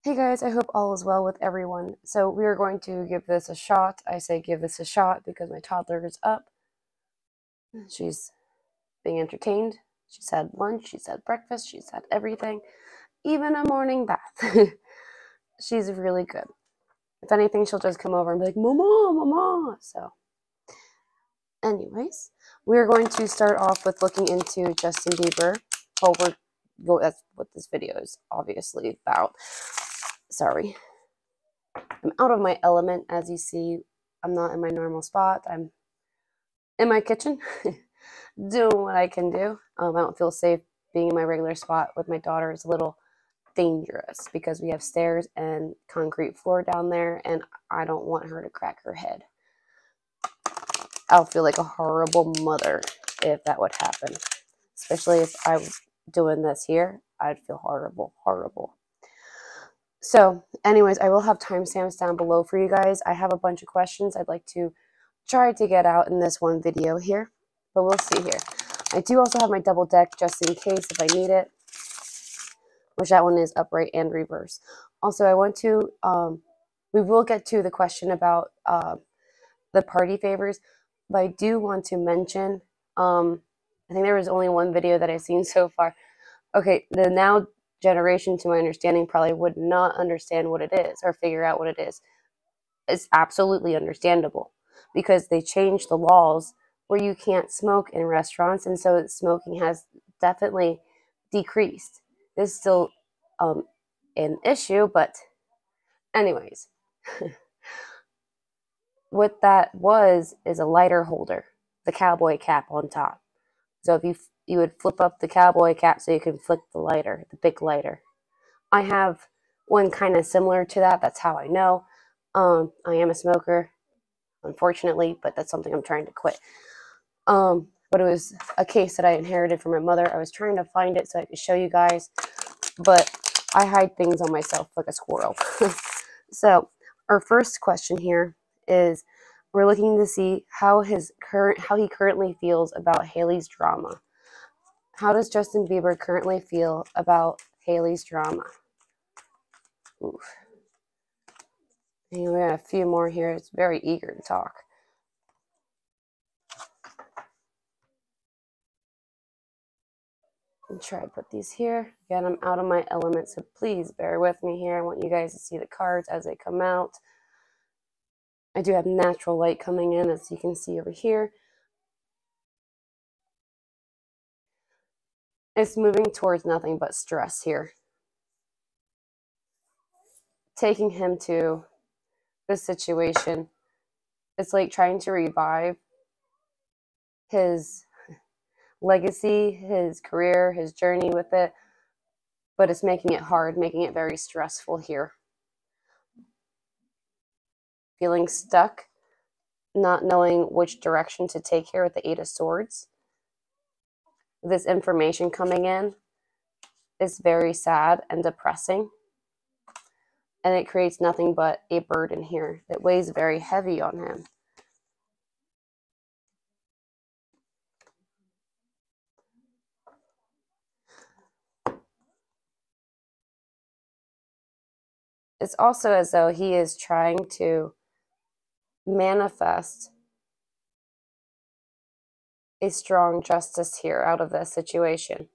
Hey guys, I hope all is well with everyone. So we are going to give this a shot. I say give this a shot because my toddler is up. She's being entertained. She's had lunch, she's had breakfast, she's had everything, even a morning bath. She's really good. If anything, she'll just come over and be like, Mama, Mama. So anyways, we're going to start off with looking into Justin Bieber. That's what this video is obviously about. Sorry. I'm out of my element, as you see. I'm not in my normal spot. I'm in my kitchen doing what I can do. I don't feel safe being in my regular spot with my daughter. Is a little dangerous because we have stairs and concrete floor down there, and I don't want her to crack her head. I'll feel like a horrible mother if that would happen, especially if I was doing this here. I'd feel horrible, horrible. So anyways, I will have timestamps down below for you guys. I have a bunch of questions I'd like to try to get out in this one video here, but we'll see here. I do also have my double deck just in case if I need it, which that one is upright and reverse. Also, I want to, we will get to the question about the party favors, but I do want to mention, I think there was only one video that I've seen so far. Okay, the now generation, to my understanding, probably would not understand what it is or figure out what it is. It's absolutely understandable because they changed the laws where you can't smoke in restaurants, and so smoking has definitely decreased. There's still an issue, but anyways, what that is a lighter holder, the cowboy cap on top. So if you would flip up the cowboy cap so you can flick the lighter, the big lighter. I have one kind of similar to that. That's how I know. I am a smoker, unfortunately, but that's something I'm trying to quit. But it was a case that I inherited from my mother. I was trying to find it so I could show you guys, but I hide things on myself like a squirrel. So our first question here is we're looking to see how he currently feels about Hailey's drama. How does Justin Bieber currently feel about Hailey's drama? Oof. And we have a few more here. It's very eager to talk. And try to put these here. Again, I'm out of my element, so please bear with me here. I want you guys to see the cards as they come out. I do have natural light coming in, as you can see over here. It's moving towards nothing but stress here. Taking him to this situation, it's like trying to revive his legacy, his career, his journey with it, but it's making it hard, making it very stressful here. Feeling stuck, not knowing which direction to take here with the Eight of Swords. This information coming in is very sad and depressing, and it creates nothing but a burden here that weighs very heavy on him. It's also as though he is trying to manifest a strong justice here out of this situation,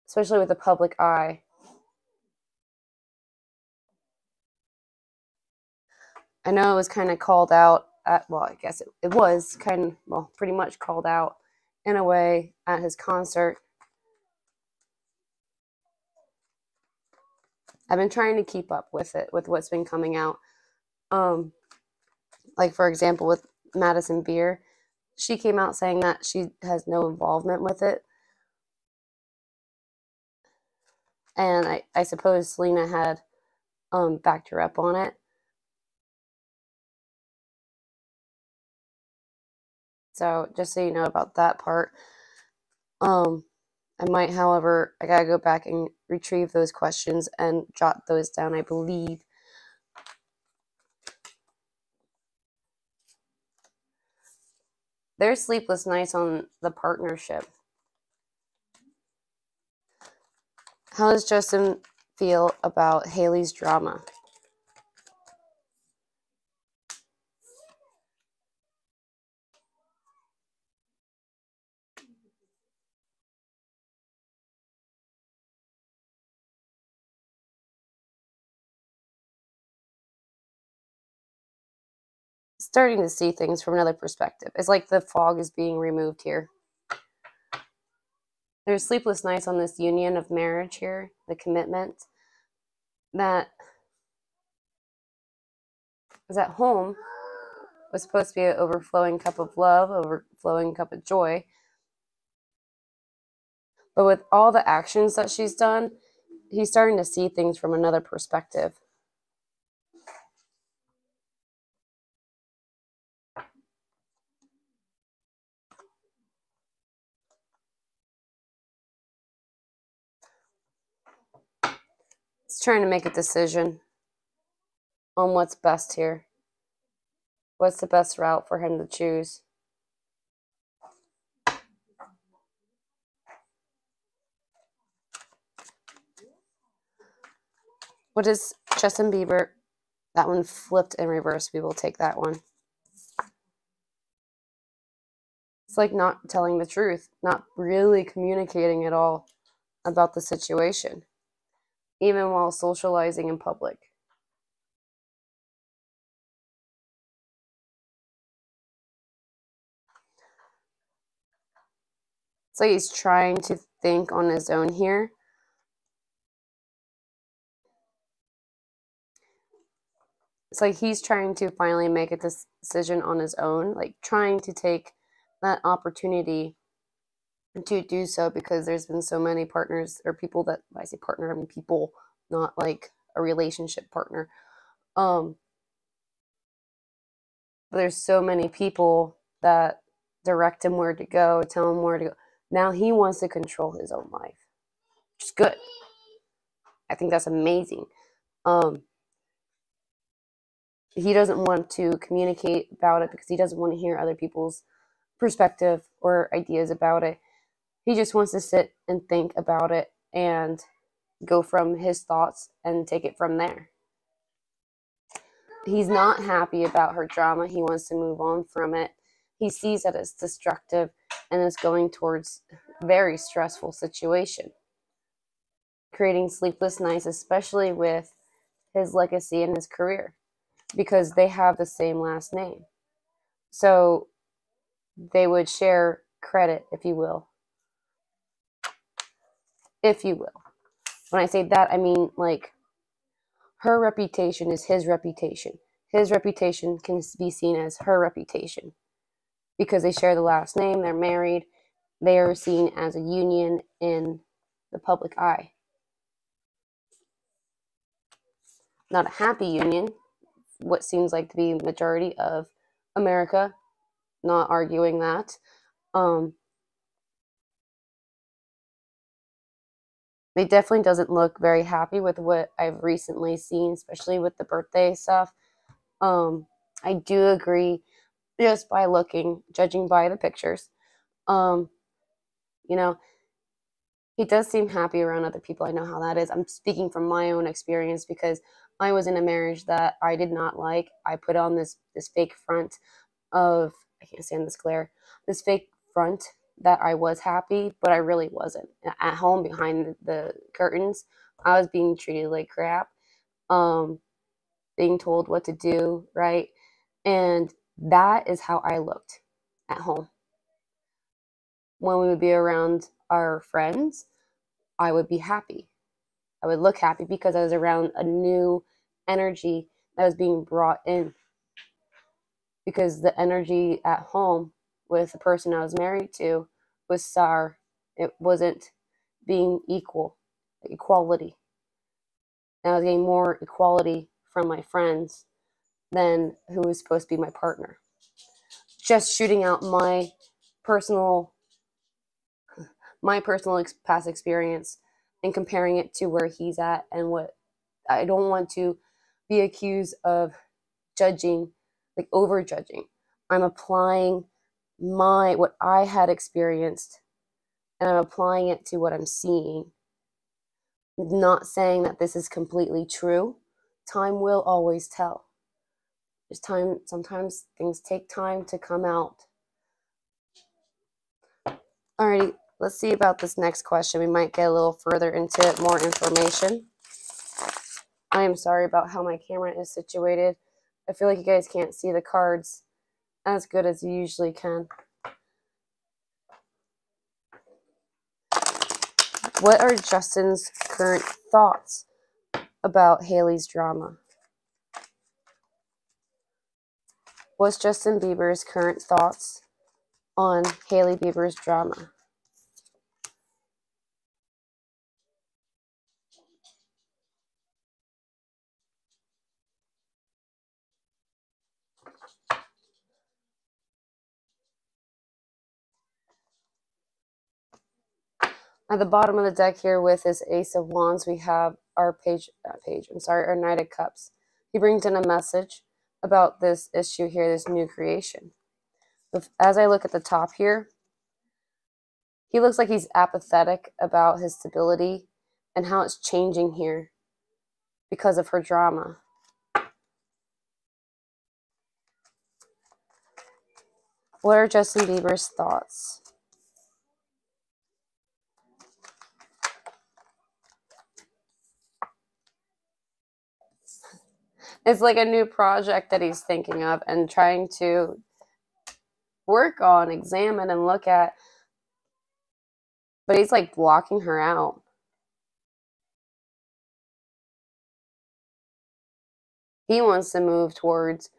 especially with the public eye. I know it was kind of called out at, well, I guess it was kind of, well, pretty much called out in a way at his concert. I've been trying to keep up with it, with what's been coming out. Like, for example, with Madison Beer, she came out saying that she has no involvement with it. And I suppose Selena had backed her up on it. So just so you know about that part. I might, however, I gotta go back and retrieve those questions and jot those down, I believe. There's sleepless nights on the partnership. How does Justin feel about Hailey's drama? Starting to see things from another perspective. It's like the fog is being removed here. There's sleepless nights on this union of marriage here, the commitment that was at home was supposed to be an overflowing cup of love, overflowing cup of joy. But with all the actions that she's done, he's starting to see things from another perspective. He's trying to make a decision on what's best here. What's the best route for him to choose? What is Justin Bieber? That one flipped in reverse. We will take that one. It's like not telling the truth, not really communicating at all about the situation, even while socializing in public. It's like he's trying to think on his own here. It's like he's trying to finally make a decision on his own, like trying to take that opportunity to do so, because there's been so many partners or people that, when I say partner, I mean people, not like a relationship partner. But there's so many people that direct him where to go, tell him where to go. Now he wants to control his own life, which is good. I think that's amazing. He doesn't want to communicate about it because he doesn't want to hear other people's perspective or ideas about it. He just wants to sit and think about it and go from his thoughts and take it from there. He's not happy about her drama. He wants to move on from it. He sees that it's destructive and is going towards a very stressful situation, creating sleepless nights, especially with his legacy and his career, because they have the same last name. So they would share credit, if you will. If you will. When I say that, I mean like her reputation is his reputation. His reputation can be seen as her reputation because they share the last name, they're married, they are seen as a union in the public eye. Not a happy union, what seems like to be the majority of America, not arguing that. They definitely doesn't look very happy with what I've recently seen, especially with the birthday stuff. I do agree, just by judging by the pictures. You know, he does seem happy around other people. I know how that is. I'm speaking from my own experience because I was in a marriage that I did not like. I put on this fake front of, I can't stand this glare, this fake front that I was happy, but I really wasn't. At home behind the curtains, I was being treated like crap, being told what to do, right? And that is how I looked at home. When we would be around our friends, I would be happy. I would look happy because I was around a new energy that was being brought in. Because the energy at home with the person I was married to was sour. It wasn't being equality. And I was getting more equality from my friends than who was supposed to be my partner. Just shooting out my personal past experience and comparing it to where he's at, and what I don't want to be accused of judging, like over judging. I'm applying what I had experienced, and I'm applying it to what I'm seeing. Not saying that this is completely true. Time will always tell. There's time, sometimes things take time to come out. Alrighty, let's see about this next question. We might get a little further into it, more information. I am sorry about how my camera is situated. I feel like you guys can't see the cards as good as you usually can. What are Justin's current thoughts about Hailey's drama? What's Justin Bieber's current thoughts on Hailey Bieber's drama? At the bottom of the deck here with his Ace of Wands, we have our our Knight of Cups. He brings in a message about this issue here, this new creation. As I look at the top here, he looks like he's apathetic about his stability and how it's changing here because of her drama. What are Justin Bieber's thoughts? It's like a new project that he's thinking of and trying to work on, examine, and look at. But he's like blocking her out. He wants to move towards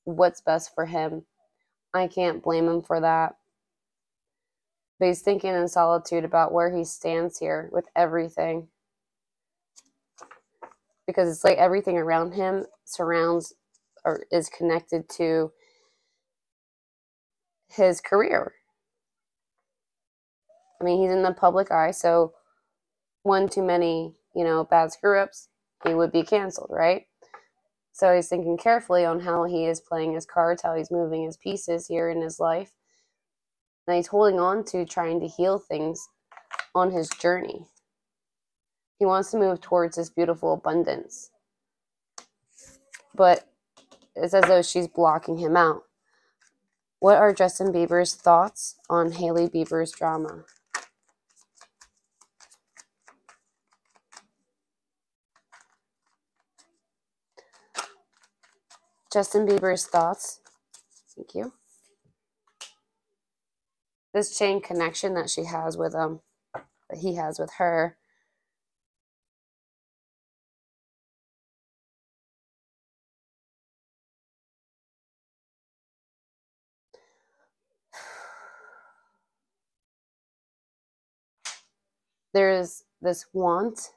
what's best for him. I can't blame him for that. But he's thinking in solitude about where he stands here with everything. Because it's like everything around him surrounds or is connected to his career. I mean, he's in the public eye, so one too many, bad screw-ups, he would be canceled, right? So he's thinking carefully on how he is playing his cards, how he's moving his pieces here in his life. And he's holding on to trying to heal things on his journey. He wants to move towards this beautiful abundance. But it's as though she's blocking him out. What are Justin Bieber's thoughts on Hailey Bieber's drama? Justin Bieber's thoughts. Thank you. This chain connection that she has with him, that he has with her. There is this want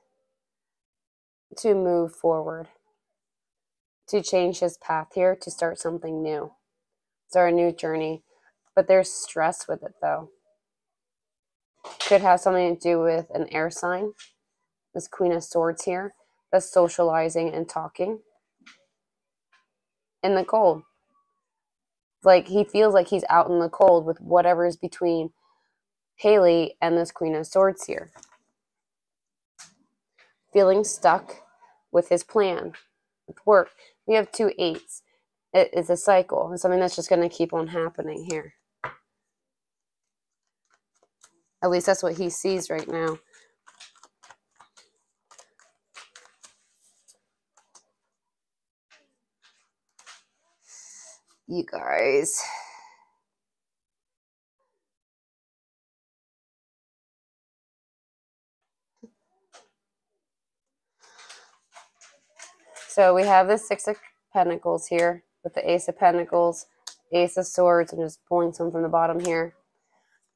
to move forward, to change his path here, to start something new, start a new journey. But there's stress with it, though. Could have something to do with an air sign. This Queen of Swords here, that's socializing and talking. In the cold. Like he feels like he's out in the cold with whatever is between Hailey and this Queen of Swords here. Feeling stuck with his plan, with work. We have 2 8s. It is a cycle. It's something that's just going to keep on happening here. At least that's what he sees right now. You guys. So we have the 6 of Pentacles here with the Ace of Pentacles, Ace of Swords. I'm just pulling some from the bottom here.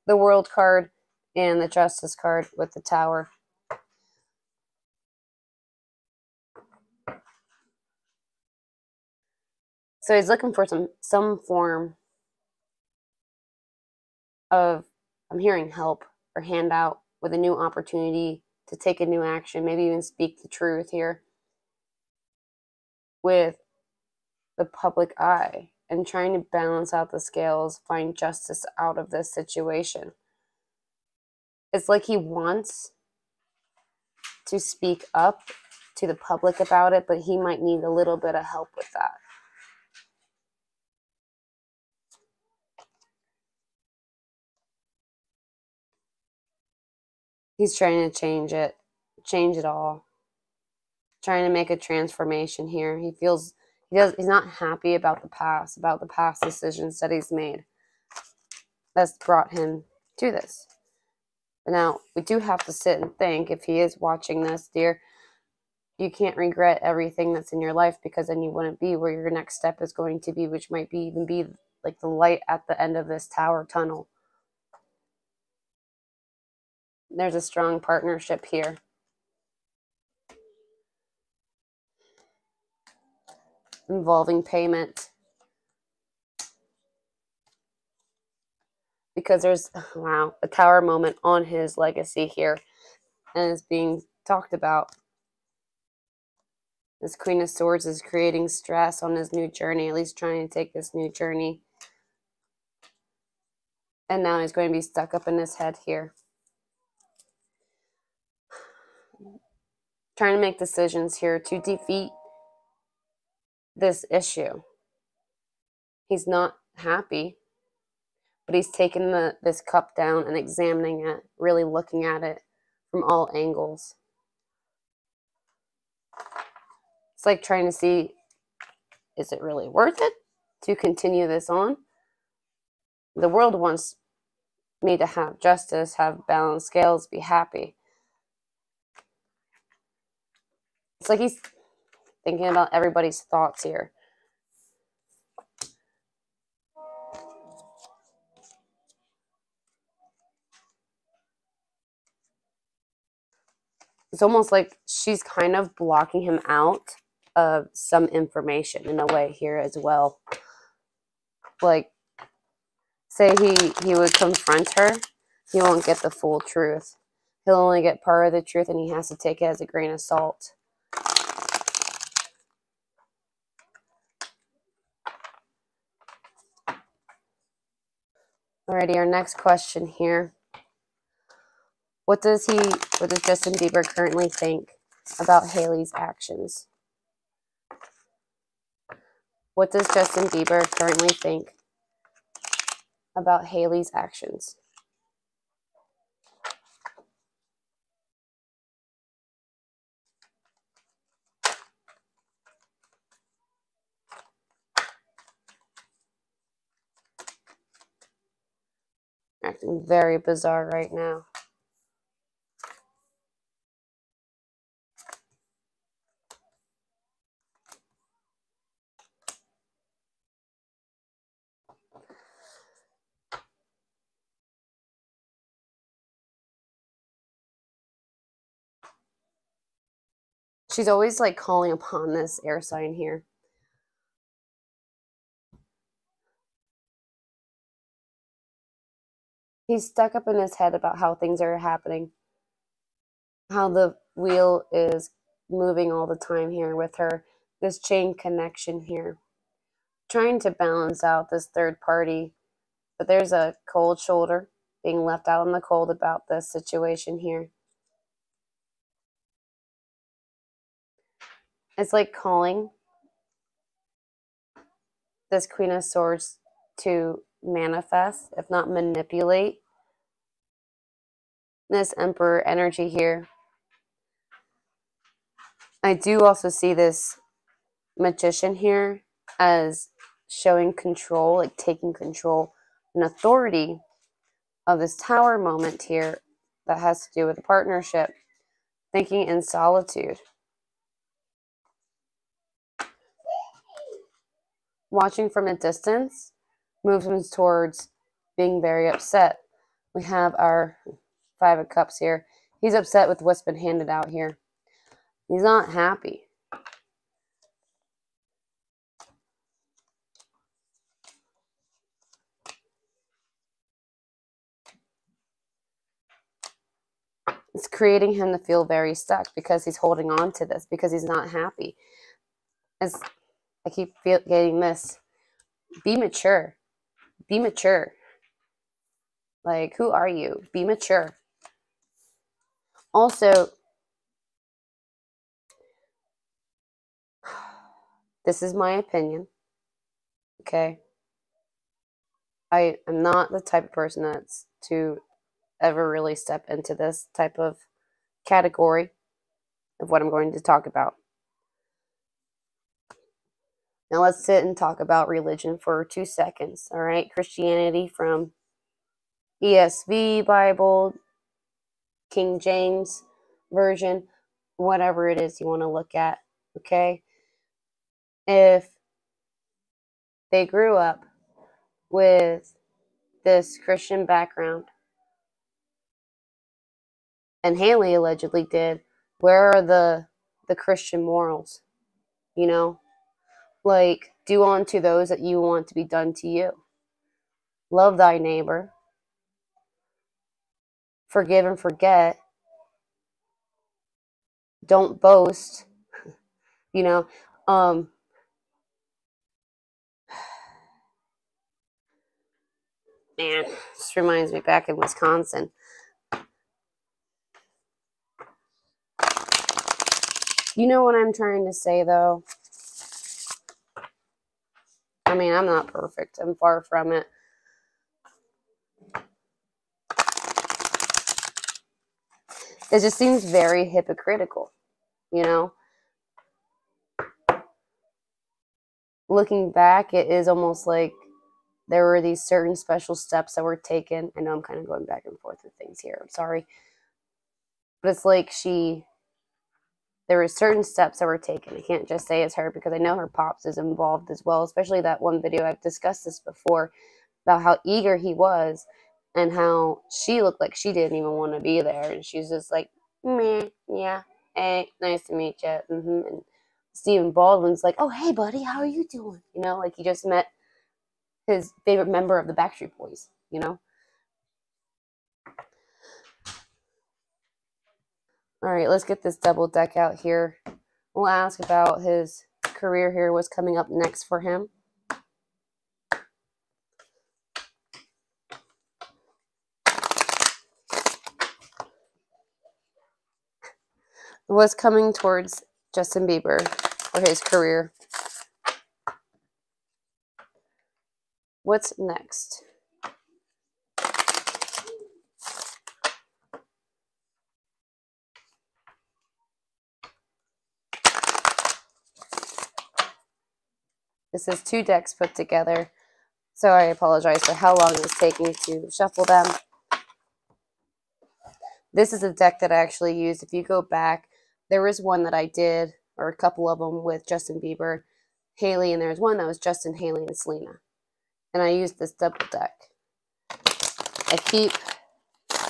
The World card and the Justice card with the Tower. So he's looking for some form of, I'm hearing, help or handout with a new opportunity to take a new action, maybe even speak the truth here with the public eye and trying to balance out the scales, find justice out of this situation. It's like he wants to speak up to the public about it, but he might need a little bit of help with that. He's trying to change it all. Trying to make a transformation here. He's not happy about the past decisions that he's made. That's brought him to this. But now, we do have to sit and think, if he is watching this, dear, you can't regret everything that's in your life, because then you wouldn't be where your next step is going to be, which might even be like the light at the end of this tower tunnel. There's a strong partnership here. Involving payment. Because there's, wow, a tower moment on his legacy here, and is being talked about. This Queen of Swords is creating stress on his new journey, at least trying to take this new journey. And now he's going to be stuck up in his head here. Trying to make decisions here to defeat this issue. He's not happy, but he's taken this cup down and examining it, really looking at it from all angles. It's like trying to see, is it really worth it to continue this on? The world wants me to have justice, have balanced scales, be happy. It's like he's thinking about everybody's thoughts here. It's almost like she's kind of blocking him out of some information in a way here as well. Like, say he would confront her, he won't get the full truth. He'll only get part of the truth, and he has to take it as a grain of salt. Alrighty, our next question here. What does Justin Bieber currently think about Hailey's actions? What does Justin Bieber currently think about Hailey's actions? Acting very bizarre right now. She's always like calling upon this air sign here. He's stuck up in his head about how things are happening. How the wheel is moving all the time here with her. This chain connection here. Trying to balance out this third party. But there's a cold shoulder being left out in the cold about this situation here. It's like calling this Queen of Swords to manifest, if not manipulate, this Emperor energy here. I do also see this Magician here as showing control, like taking control and authority of this Tower moment here that has to do with a partnership, thinking in solitude. Watching from a distance, movements towards being very upset. We have our Five of Cups here. He's upset with what's been handed out here. He's not happy. It's creating him to feel very stuck because he's holding on to this, because he's not happy. As I keep getting this, be mature. Be mature. Like, who are you? Be mature. Also, This is my opinion. Okay? I am not the type of person that's to ever really step into this type of category of what I'm going to talk about. Now let's sit and talk about religion for 2 seconds, all right? Christianity from ESV Bible, King James Version, whatever it is you want to look at, okay? If they grew up with this Christian background, and HAILEY allegedly did, where are the Christian morals? You know? Like, do unto those that you want to be done to you. Love thy neighbor. Forgive and forget. Don't boast. You know, man, this reminds me back in Wisconsin. You know what I'm trying to say, though? I mean, I'm not perfect. I'm far from it. It just seems very hypocritical, you know? Looking back, it is almost like there were these certain special steps that were taken. I know I'm kind of going back and forth with things here. I'm sorry. But it's like there were certain steps that were taken. I can't just say it's her because I know her pops is involved as well, especially that one video. I've discussed this before about how eager he was and how she looked like she didn't even want to be there. And she's just like, meh, yeah, hey, nice to meet you. And Stephen Baldwin's like, oh, hey, buddy, how are you doing? You know, like he just met his favorite member of the Backstreet Boys, you know? All right, let's get this double deck out here. We'll ask about his career here, what's coming up next for him. What's coming towards Justin Bieber for his career? What's next? This is 2 decks put together, so I apologize for how long it's taking to shuffle them. This is a deck that I actually used. If you go back, there was one that I did, or a couple of them with Justin Bieber, HAILEY, and there was one that was Justin, HAILEY, and Selena. And I used this double deck. I keep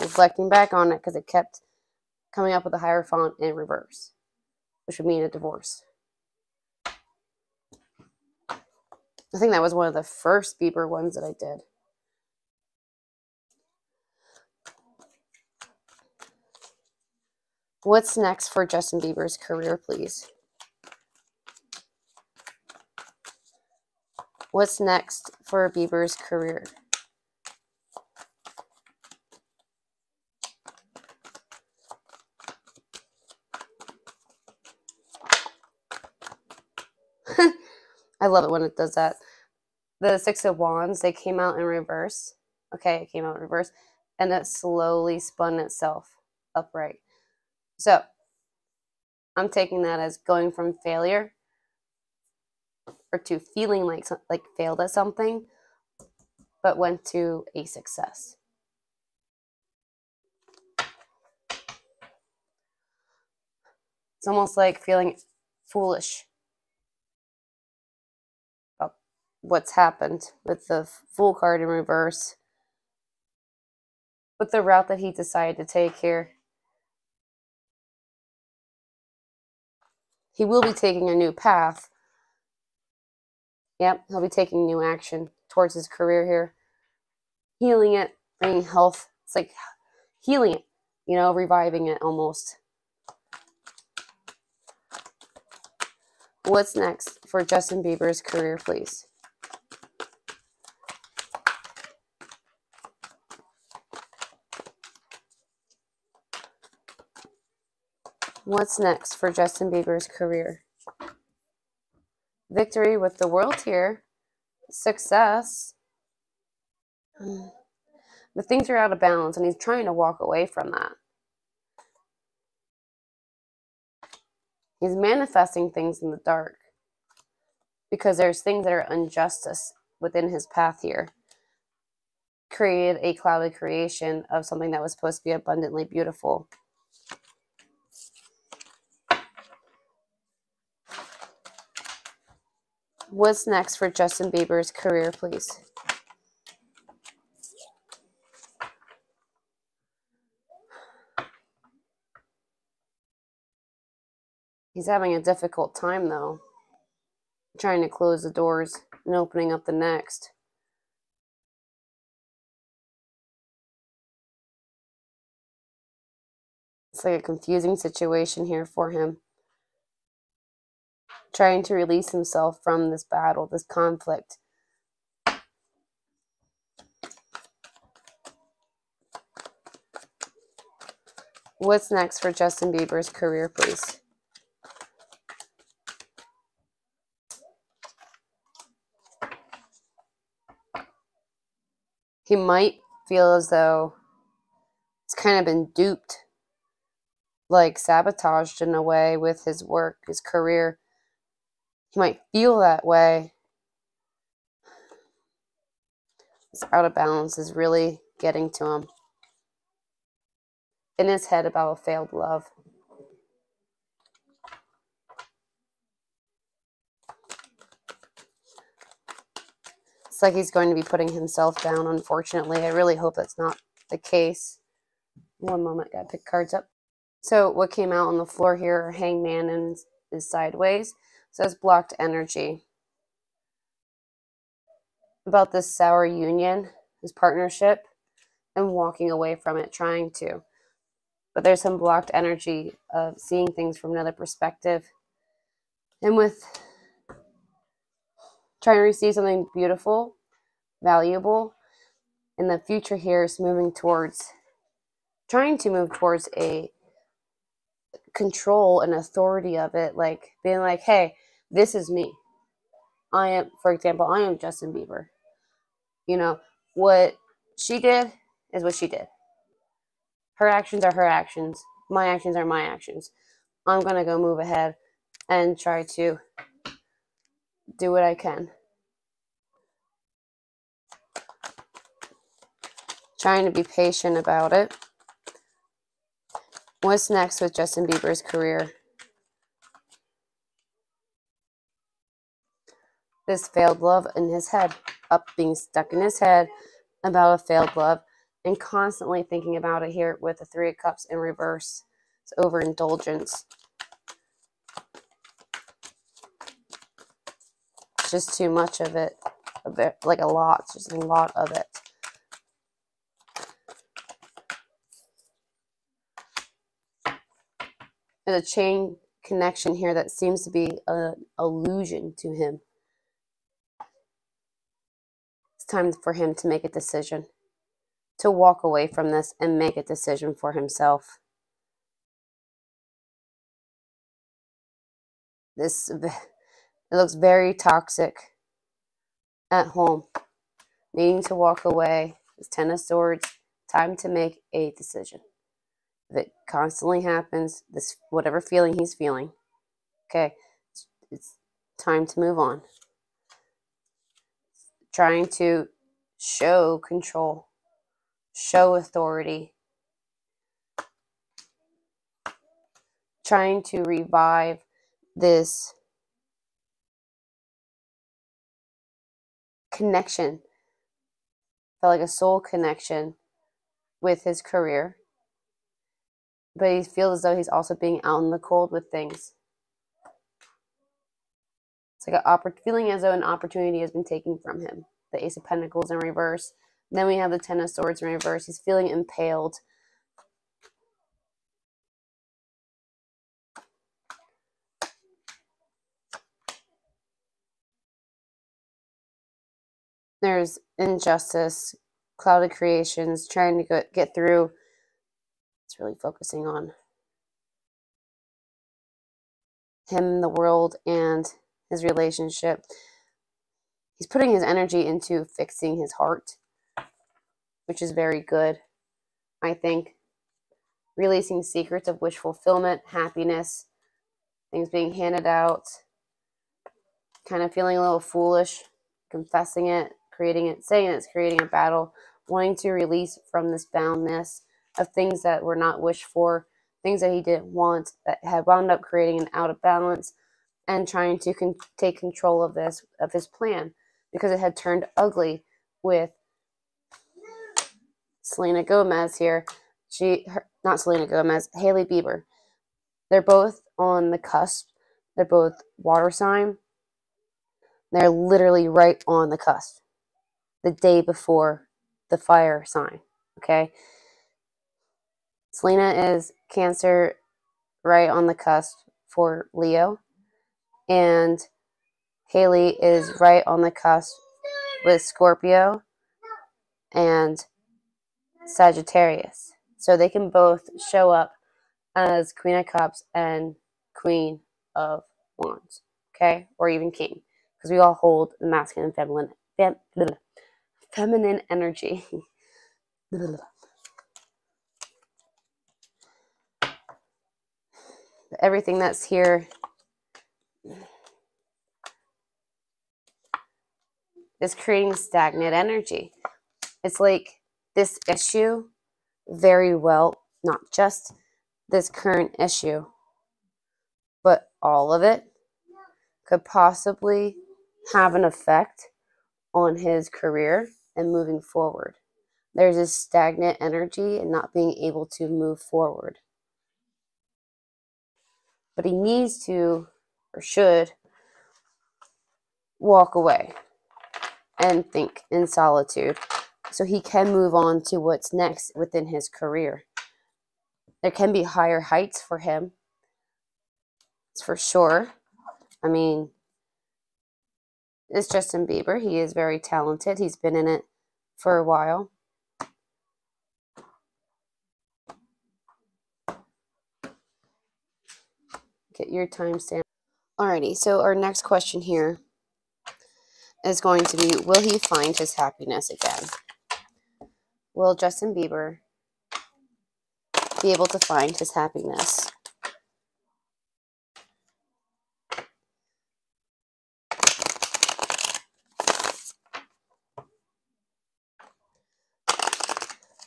reflecting back on it because it kept coming up with a Hierophant in reverse, which would mean a divorce. I think that was one of the first Bieber ones that I did. What's next for Justin Bieber's career, please? What's next for Bieber's career? I love it when it does that. The 6 of Wands, they came out in reverse. Okay, it came out in reverse. And it slowly spun itself upright. So, I'm taking that as going from failure or to feeling like failed at something, but went to a success. It's almost like feeling foolish about what's happened with the Fool card in reverse, with the route that he decided to take here. He will be taking a new path. Yep, he'll be taking new action towards his career here. Healing it, bringing health. It's like healing it, you know, reviving it almost. What's next for Justin Bieber's career, please? What's next for Justin Bieber's career? Victory with the world here. Success. But things are out of balance, and he's trying to walk away from that. He's manifesting things in the dark because there's things that are injustice within his path here. Created a clouded creation of something that was supposed to be abundantly beautiful. What's next for Justin Bieber's career, please? He's having a difficult time, though, trying to close the doors and opening up the next. It's like a confusing situation here for him. Trying to release himself from this battle, this conflict. What's next for Justin Bieber's career, please? He might feel as though he's kind of been duped, like sabotaged in a way with his work, his career. He might feel that way. This out of balance is really getting to him. In his head about a failed love. It's like he's going to be putting himself down, unfortunately. I really hope that's not the case. One moment, gotta pick cards up. So what came out on the floor here are Hangman and is sideways. So that's blocked energy. About this sour union, his partnership, and walking away from it, trying to. But there's some blocked energy of seeing things from another perspective. And with trying to receive something beautiful, valuable, in the future here is trying to move towards a control and authority of it, like being like, hey, this is me. For example, I am Justin Bieber. You know, what she did is what she did. Her actions are her actions. My actions are my actions. I'm going to go move ahead and try to do what I can. Trying to be patient about it. What's next with Justin Bieber's career? This failed love in his head. Being stuck in his head about a failed love. And constantly thinking about it here with the Three of Cups in reverse. It's overindulgence. It's just too much of it. Like a lot. It's just a lot of it. There's a chain connection here that seems to be an illusion to him. It's time for him to make a decision. To walk away from this and make a decision for himself. It looks very toxic at home. Needing to walk away. It's Ten of Swords. Time to make a decision. If it constantly happens, this whatever feeling he's feeling, okay, it's time to move on. Trying to show control. Show authority. Trying to revive this connection. Felt like a soul connection with his career. But he feels as though he's also being out in the cold with things. It's like feeling as though an opportunity has been taken from him. The Ace of Pentacles in reverse. Then we have the Ten of Swords in reverse. He's feeling impaled. There's injustice, clouded creations, trying to get through. It's really focusing on him, the world, and his relationship. He's putting his energy into fixing his heart, which is very good, I think. Releasing secrets of wish fulfillment, happiness, things being handed out, kind of feeling a little foolish, confessing it, creating it, saying it's creating a battle, wanting to release from this boundness of things that were not wished for, things that he didn't want, that had wound up creating an out of balance, and trying to take control of his plan, because it had turned ugly with Selena Gomez here. Not Selena Gomez, Hailey Bieber. They're both on the cusp. They're both water sign. They're literally right on the cusp, the day before the fire sign, okay? Selena is Cancer, right on the cusp for Leo, and Hailey is right on the cusp with Scorpio and Sagittarius. So they can both show up as Queen of Cups and Queen of Wands, okay? Or even King, because we all hold the masculine and feminine energy. Everything that's here is creating stagnant energy. It's like this issue, very well, not just this current issue, but all of it could possibly have an effect on his career and moving forward. There's this stagnant energy and not being able to move forward. But he needs to, or should, walk away and think in solitude so he can move on to what's next within his career. There can be higher heights for him. It's for sure. I mean, it's Justin Bieber. He is very talented. He's been in it for a while. Get your timestamp. Alrighty, so our next question here is going to be, will he find his happiness again? Will Justin Bieber be able to find his happiness?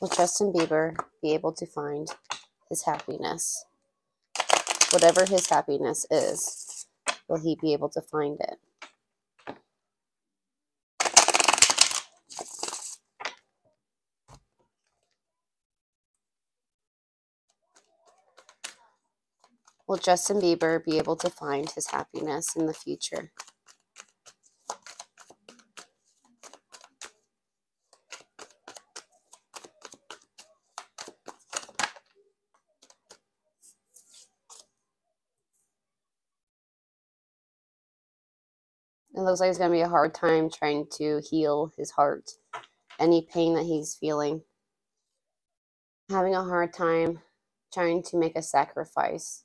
Will Justin Bieber be able to find his happiness? Whatever his happiness is, will he be able to find it? Will Justin Bieber be able to find his happiness in the future? It looks like it's going to be a hard time trying to heal his heart. Any pain that he's feeling. Having a hard time trying to make a sacrifice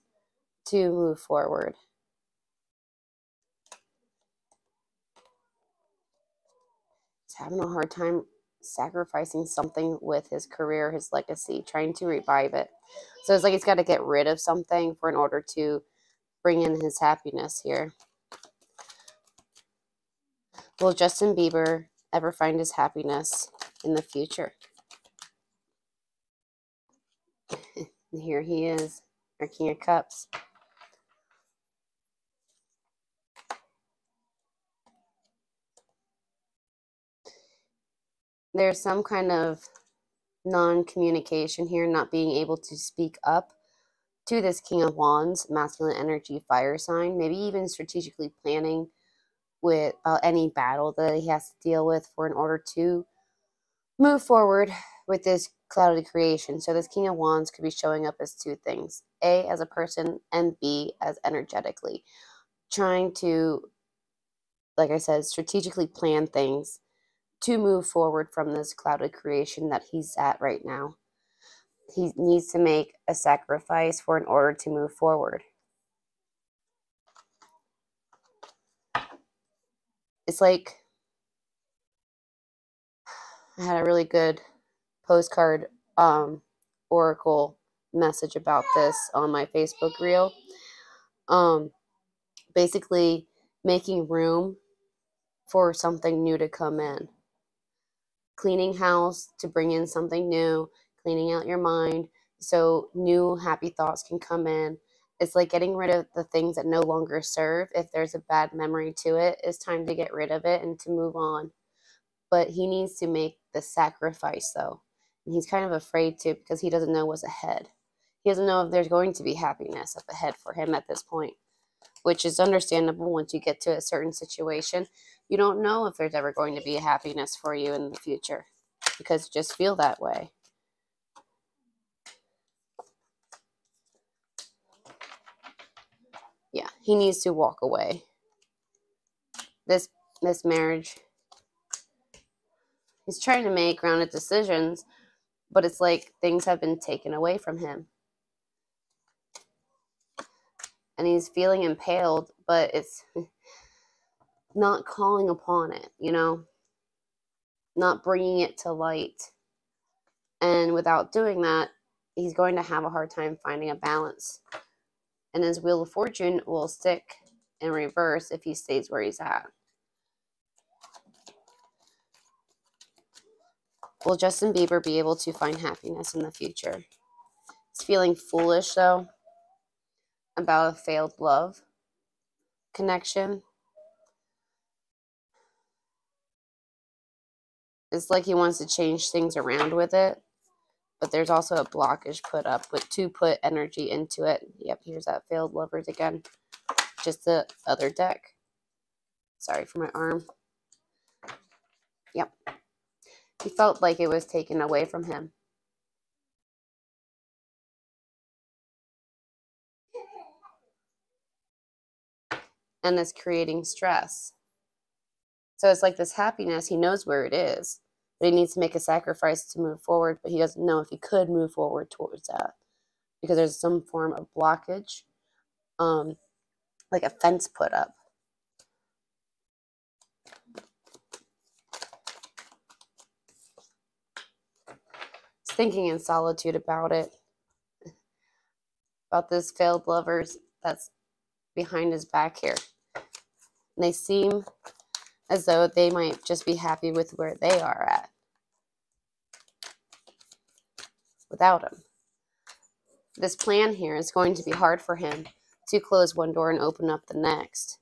to move forward. He's having a hard time sacrificing something with his career, his legacy, trying to revive it. So it's like he's got to get rid of something in order to bring in his happiness here. Will Justin Bieber ever find his happiness in the future? And here he is, our King of Cups. There's some kind of non-communication here, not being able to speak up to this King of Wands, masculine energy, fire sign, maybe even strategically planning with any battle that he has to deal with in order to move forward with this clouded creation. So this King of Wands could be showing up as two things: A, as a person, and B, as energetically. Trying to, like I said, strategically plan things to move forward from this clouded creation that he's at right now. He needs to make a sacrifice in order to move forward. It's like I had a really good postcard oracle message about this on my Facebook reel. Um, Basically making room for something new to come in. Cleaning house to bring in something new, cleaning out your mind so new happy thoughts can come in. It's like getting rid of the things that no longer serve. If there's a bad memory to it, it's time to get rid of it and to move on. But he needs to make the sacrifice though. And he's kind of afraid to because he doesn't know what's ahead. He doesn't know if there's going to be happiness up ahead for him at this point, which is understandable once you get to a certain situation. You don't know if there's ever going to be a happiness for you in the future because you just feel that way. Yeah, he needs to walk away. This marriage, he's trying to make grounded decisions, but it's like things have been taken away from him. And he's feeling impaled, but it's not calling upon it, you know, not bringing it to light. And without doing that, he's going to have a hard time finding a balance. And his Wheel of Fortune will stick in reverse if he stays where he's at. Will Justin Bieber be able to find happiness in the future? He's feeling foolish, though, about a failed love connection. It's like he wants to change things around with it, but there's also a blockage put up to put energy into it. Yep, here's that failed lovers again. Just the other deck. Sorry for my arm. Yep. He felt like it was taken away from him. And it's creating stress. So it's like this happiness, he knows where it is, but he needs to make a sacrifice to move forward, but he doesn't know if he could move forward towards that because there's some form of blockage, like a fence put up. He's thinking in solitude about it, about this failed lovers that's behind his back here. And they seem as though they might just be happy with where they are at without him. This plan here is going to be hard for him to close one door and open up the next.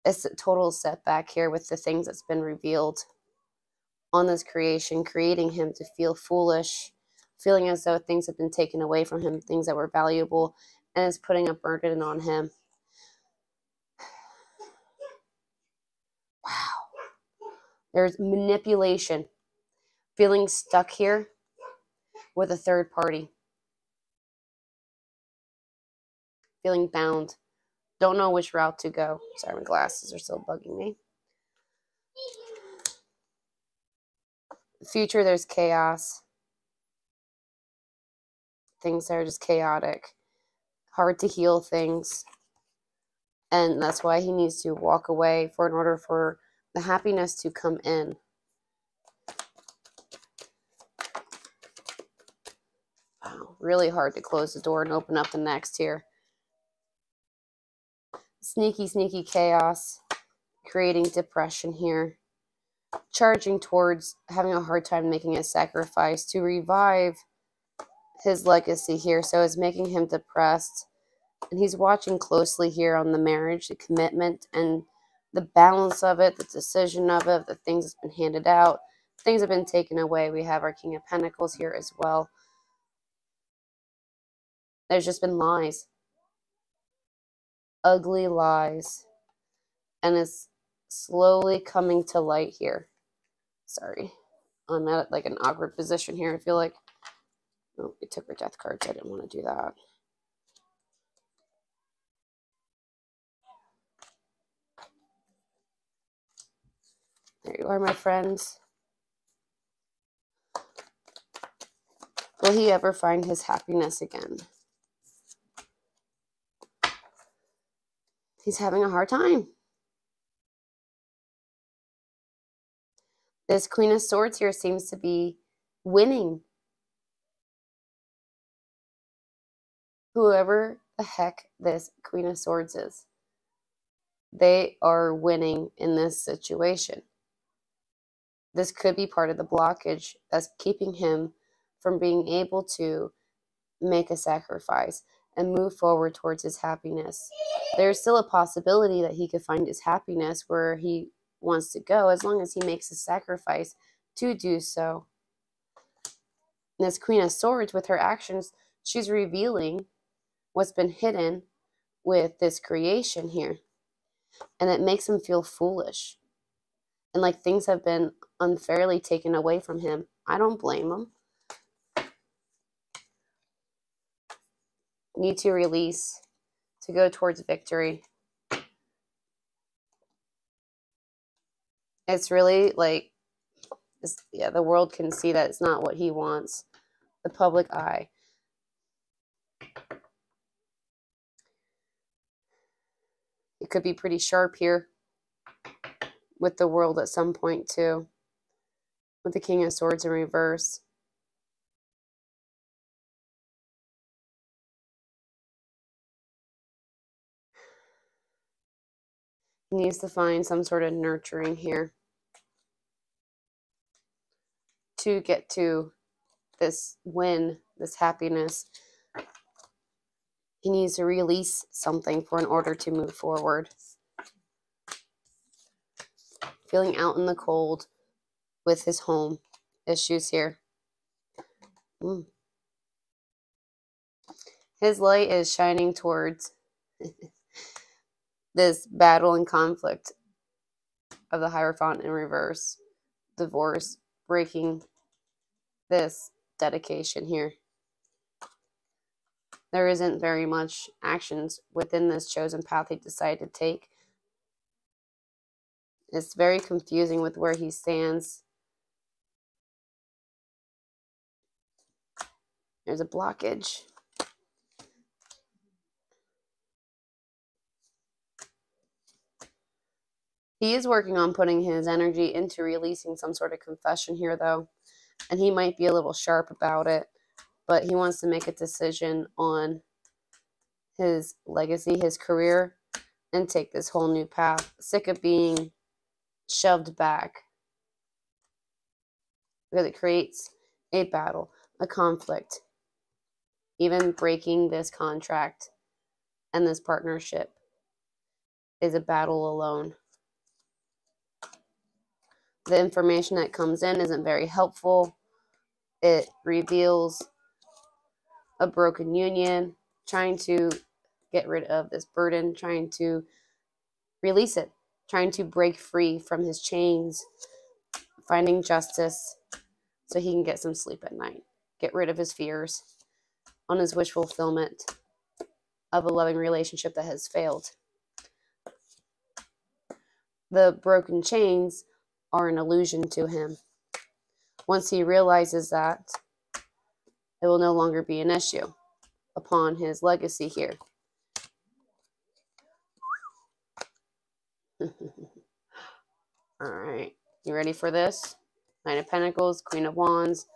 It's a total setback here with the things that's been revealed on this creation, creating him to feel foolish, feeling as though things have been taken away from him, things that were valuable, and it's putting a burden on him. Wow. There's manipulation, feeling stuck here with a third party, feeling bound, don't know which route to go. Sorry, my glasses are still bugging me. The future, there's chaos, things that are just chaotic, hard to heal things, and that's why he needs to walk away in order for the happiness to come in. Wow, really hard to close the door and open up the next here. Sneaky chaos, creating depression here, charging towards having a hard time making a sacrifice to revive his legacy here. So it's making him depressed, and he's watching closely here on the marriage, the commitment, and the balance of it, the decision of it, the things that's been handed out, things have been taken away. We have our King of Pentacles here as well. There's just been lies, ugly lies, and it's slowly coming to light here. Sorry, I'm at like an awkward position here. I feel like, oh, it took her death cards. I didn't want to do that. There you are, my friends. Will he ever find his happiness again? He's having a hard time. This Queen of Swords here seems to be winning. Whoever the heck this Queen of Swords is, they are winning in this situation. This could be part of the blockage that's keeping him from being able to make a sacrifice and move forward towards his happiness. There's still a possibility that he could find his happiness where he wants to go, as long as he makes a sacrifice to do so. And this Queen of Swords, with her actions, she's revealing what's been hidden with this creation here. And it makes him feel foolish. And like things have been unfairly taken away from him. I don't blame him. Need to release to go towards victory. It's really like, yeah, the world can see that it's not what he wants. The public eye. It could be pretty sharp here with the world at some point too. With the King of Swords in reverse. He needs to find some sort of nurturing here to get to this win, this happiness. He needs to release something in order to move forward. Feeling out in the cold with his home issues here. His light is shining towards this battle and conflict of the Hierophant in reverse. Divorce, breaking this dedication here. There isn't very much actions within this chosen path he decided to take. It's very confusing with where he stands. There's a blockage. He is working on putting his energy into releasing some sort of confession here, though. And he might be a little sharp about it. But he wants to make a decision on his legacy, his career, and take this whole new path. Sick of being shoved back. Because it creates a battle, a conflict. Even breaking this contract and this partnership is a battle alone. The information that comes in isn't very helpful. It reveals a broken union, trying to get rid of this burden, trying to release it, trying to break free from his chains, finding justice so he can get some sleep at night, get rid of his fears on his wish fulfillment of a loving relationship that has failed. The broken chains are an illusion to him. Once he realizes that, it will no longer be an issue upon his legacy here. All right, you ready for this? Knight of Pentacles, Queen of Wands,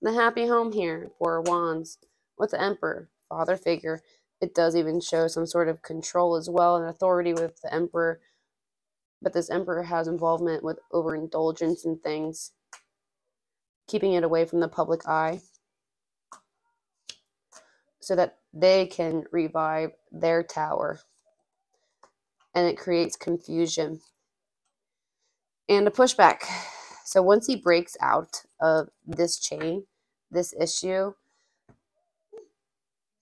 the happy home here, Four of Wands, with the Emperor, father figure. It does even show some sort of control as well and authority with the Emperor. But this Emperor has involvement with overindulgence and things, keeping it away from the public eye so that they can revive their tower. And it creates confusion and a pushback. So once he breaks out of this chain, this issue,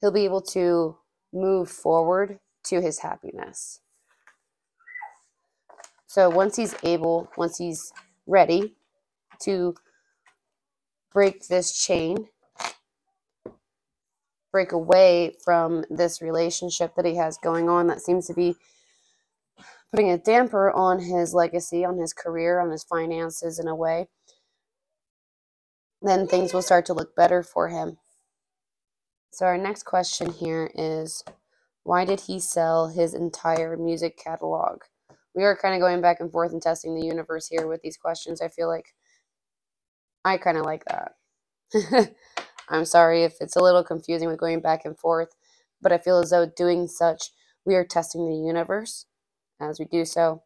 he'll be able to move forward to his happiness. So once he's ready to break this chain, break away from this relationship that he has going on that seems to be putting a damper on his legacy, on his career, on his finances in a way, then things will start to look better for him. So our next question here is, why did he sell his entire music catalog? We are kind of going back and forth and testing the universe here with these questions, I feel like. I kind of like that. I'm sorry if it's a little confusing with going back and forth, but I feel as though doing such, we are testing the universe as we do so.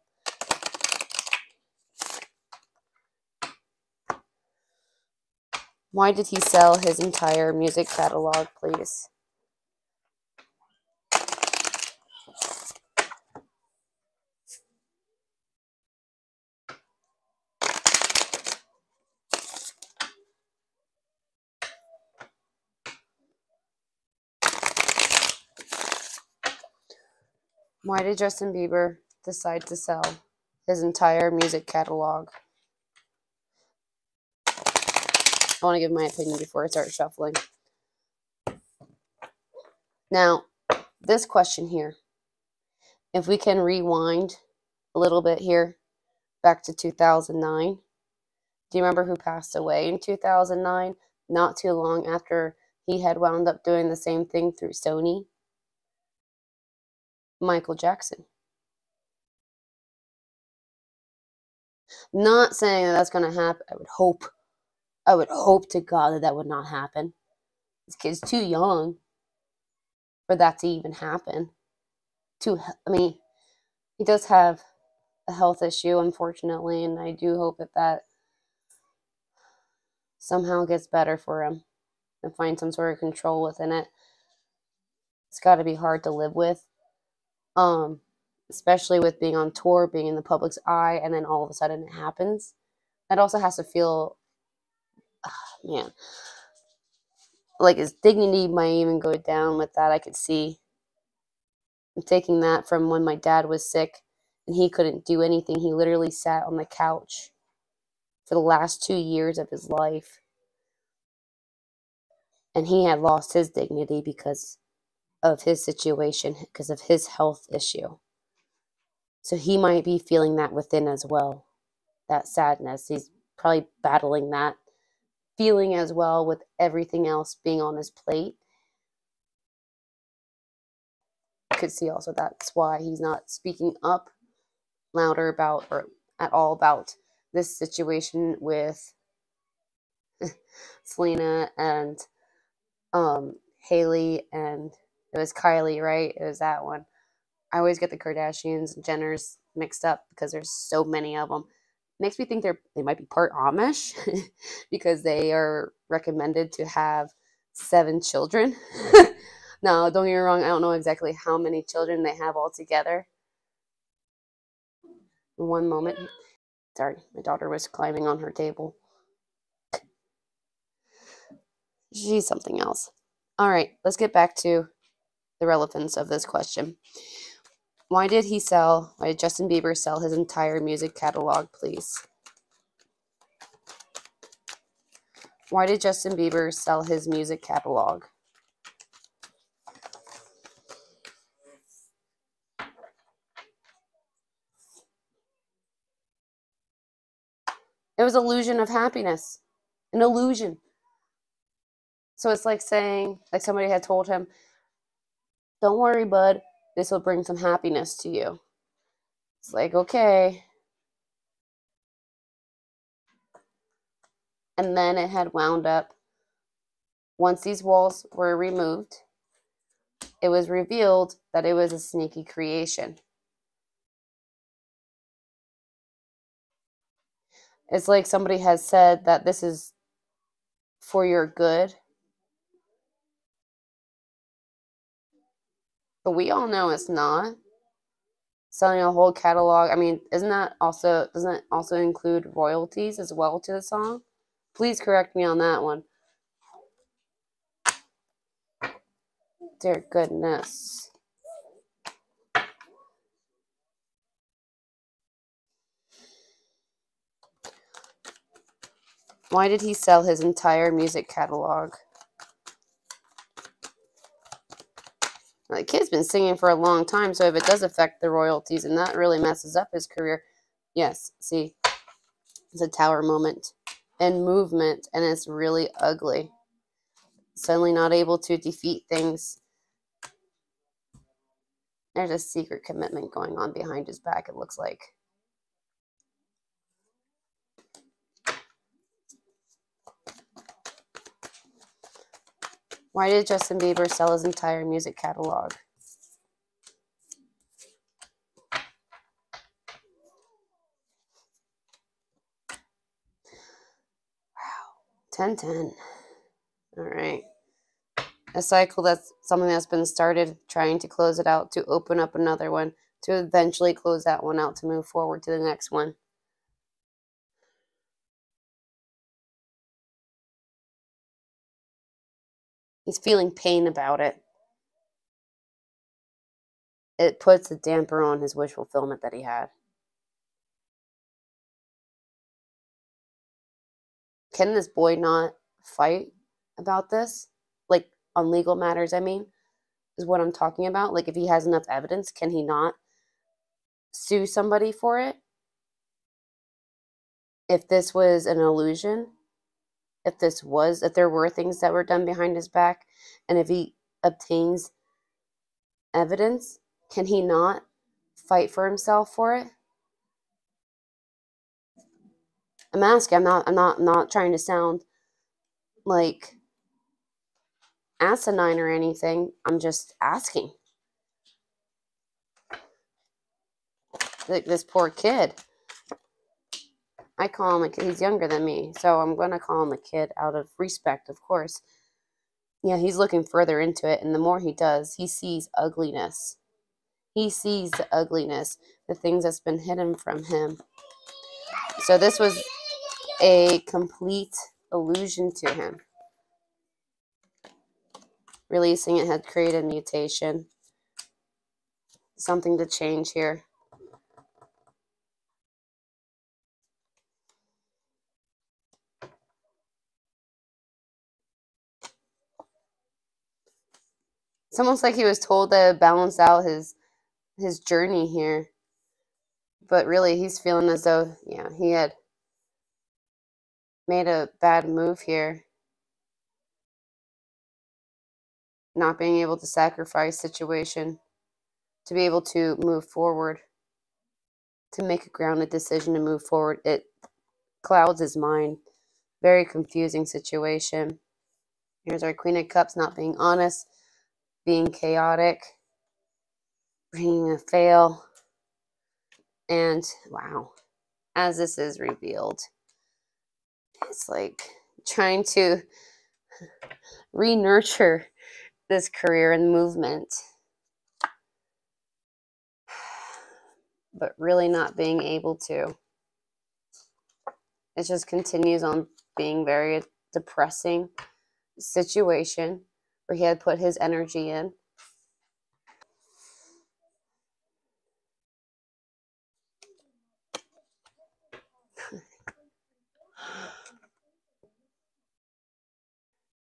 Why did he sell his entire music catalog, please? Why did Justin Bieber decide to sell his entire music catalog? I want to give my opinion before I start shuffling. Now, this question here, if we can rewind a little bit here, back to 2009. Do you remember who passed away in 2009? Not too long after he had wound up doing the same thing through Sony? Michael Jackson. Not saying that that's going to happen. I would hope to God that that would not happen. This kid's too young for that to even happen. I mean, he does have a health issue, unfortunately, and I do hope that that somehow gets better for him and find some sort of control within it. It's got to be hard to live with, especially with being on tour, being in the public's eye, and then all of a sudden it happens. That also has to feel, man, like his dignity might even go down with that. I could see. I'm taking that from when my dad was sick and he couldn't do anything. He literally sat on the couch for the last 2 years of his life. And he had lost his dignity because of his situation, because of his health issue. So he might be feeling that within as well, that sadness. He's probably battling that feeling as well with everything else being on his plate. You could see also that's why he's not speaking up louder about or at all about this situation with Selena and HAILEY, and it was Kylie, right? It was that one. I always get the Kardashians and Jenners mixed up because there's so many of them. Makes me think they might be part Amish because they are recommended to have 7 children. Now, don't get me wrong, I don't know exactly how many children they have all together. One moment. Sorry, my daughter was climbing on her table. She's something else. All right, let's get back to the relevance of this question. Why did Justin Bieber sell his entire music catalog, please? Why did Justin Bieber sell his music catalog? It was an illusion of happiness. An illusion. So it's like saying, like somebody had told him, don't worry, bud, this will bring some happiness to you. It's like, okay. And then it had wound up, once these walls were removed, it was revealed that it was a sneaky creation. It's like somebody has said that this is for your good. But we all know it's not. Selling a whole catalog, I mean, doesn't it also include royalties as well to the song? Please correct me on that one. Dear goodness. Why did he sell his entire music catalog? The kid's been singing for a long time, so if it does affect the royalties and that really messes up his career, yes, see, it's a tower moment and movement, and it's really ugly. Suddenly not able to defeat things. There's a secret commitment going on behind his back, it looks like. Why did Justin Bieber sell his entire music catalog? Wow. 10-10. All right. A cycle that's something that's been started, trying to close it out, to open up another one, to eventually close that one out, to move forward to the next one. He's feeling pain about it. It puts a damper on his wish fulfillment that he had. Can this boy not fight about this? Like, on legal matters, I mean, is what I'm talking about. Like, if he has enough evidence, can he not sue somebody for it? If this was an illusion, if there were things that were done behind his back, and if he obtains evidence, can he not fight for himself for it? I'm asking. I'm not trying to sound like asinine or anything. I'm just asking. Like, this poor kid. I call him a kid. He's younger than me, so I'm going to call him a kid out of respect, of course. Yeah, he's looking further into it, and the more he does, he sees ugliness. He sees the ugliness, the things that's been hidden from him. So this was a complete illusion to him. Releasing it had created mutation. Something to change here. It's almost like he was told to balance out his journey here. But really, he's feeling as though, yeah, he had made a bad move here. Not being able to sacrifice situation to be able to move forward, to make a grounded decision to move forward. It clouds his mind. Very confusing situation. Here's our Queen of Cups not being honest, being chaotic, bringing a fail. And wow, as this is revealed, it's like trying to re-nurture this career and movement, but really not being able to. It just continues on being very depressing situation where he had put his energy in.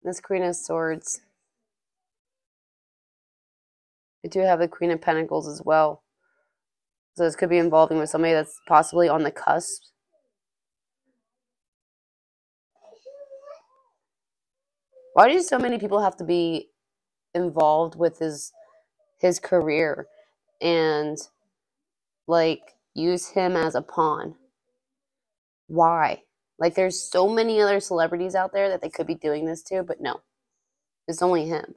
This Queen of Swords. I do have the Queen of Pentacles as well. So this could be involving with somebody that's possibly on the cusp. Why do so many people have to be involved with his career and like use him as a pawn? Why? Like, there's so many other celebrities out there that they could be doing this to, but no. It's only him.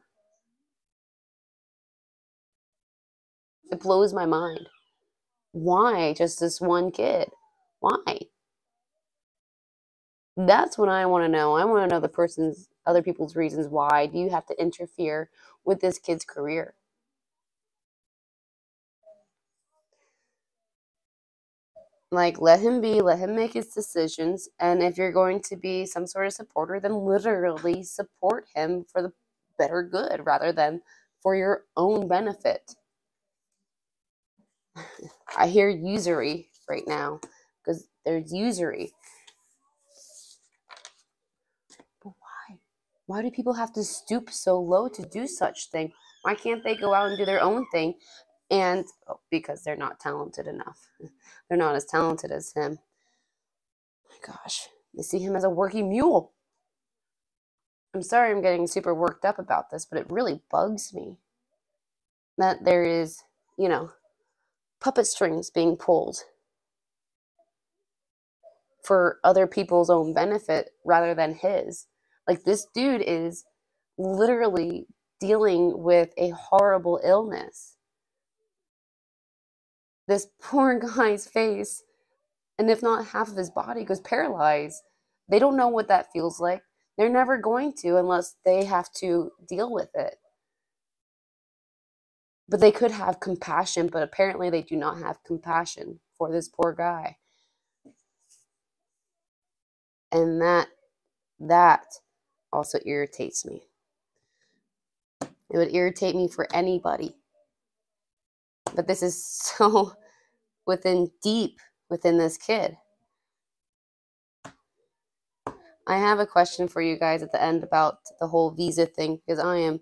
It blows my mind. Why just this one kid? Why? That's what I want to know. I want to know other people's reasons why do you have to interfere with this kid's career? Like, let him be, let him make his decisions. And if you're going to be some sort of supporter, then literally support him for the better good rather than for your own benefit. I hear usury right now because there's usury. But why? Why do people have to stoop so low to do such thing? Why can't they go out and do their own thing? And because they're not talented enough. They're not as talented as him. My gosh, they see him as a working mule. I'm sorry I'm getting super worked up about this, but it really bugs me that there is, puppet strings being pulled for other people's own benefit rather than his. Like, this dude is literally dealing with a horrible illness. This poor guy's face, and if not half of his body, goes paralyzed. They don't know what that feels like. They're never going to unless they have to deal with it. But they could have compassion, but apparently they do not have compassion for this poor guy. And that also irritates me. It would irritate me for anybody. But this is so deep within this kid. I have a question for you guys at the end about the whole visa thing, because I am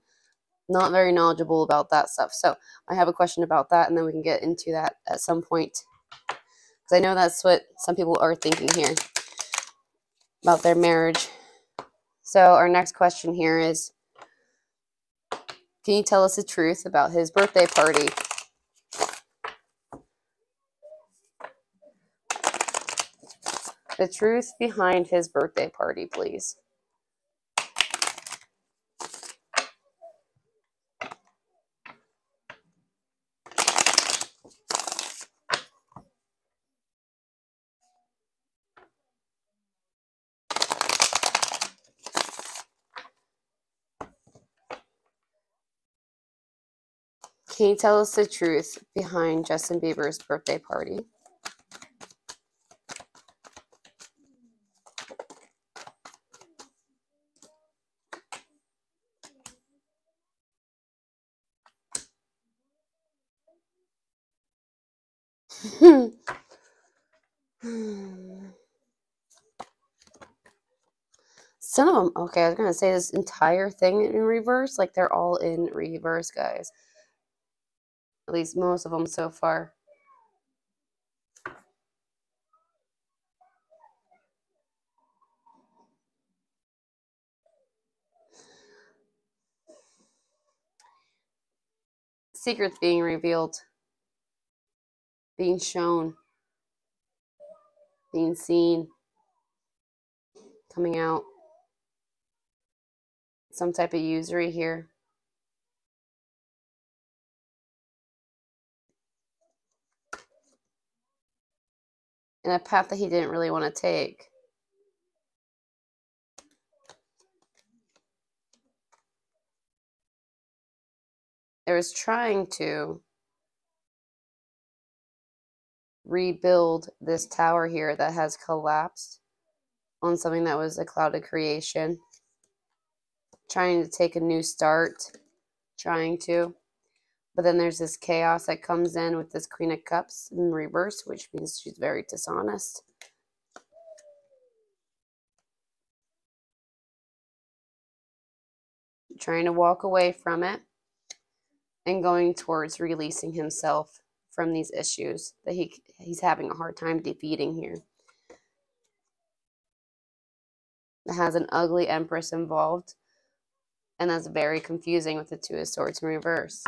not very knowledgeable about that stuff. So I have a question about that, and then we can get into that at some point. Because I know that's what some people are thinking here about their marriage. So our next question here is, can you tell us the truth about his birthday party? The truth behind his birthday party, please. Can you tell us the truth behind Justin Bieber's birthday party? Some of them, okay, I was going to say this entire thing in reverse, like they're all in reverse, guys. At least most of them so far. Secrets being revealed, being shown, being seen, coming out. Some type of usury here. And a path that he didn't really want to take. It was trying to rebuild this tower here that has collapsed on something that was a clouded creation. Trying to take a new start. But then there's this chaos that comes in with this Queen of Cups in reverse, which means she's very dishonest. Trying to walk away from it and going towards releasing himself from these issues that he's having a hard time defeating here. It has an ugly Empress involved, and that's very confusing with the Two of Swords in reverse.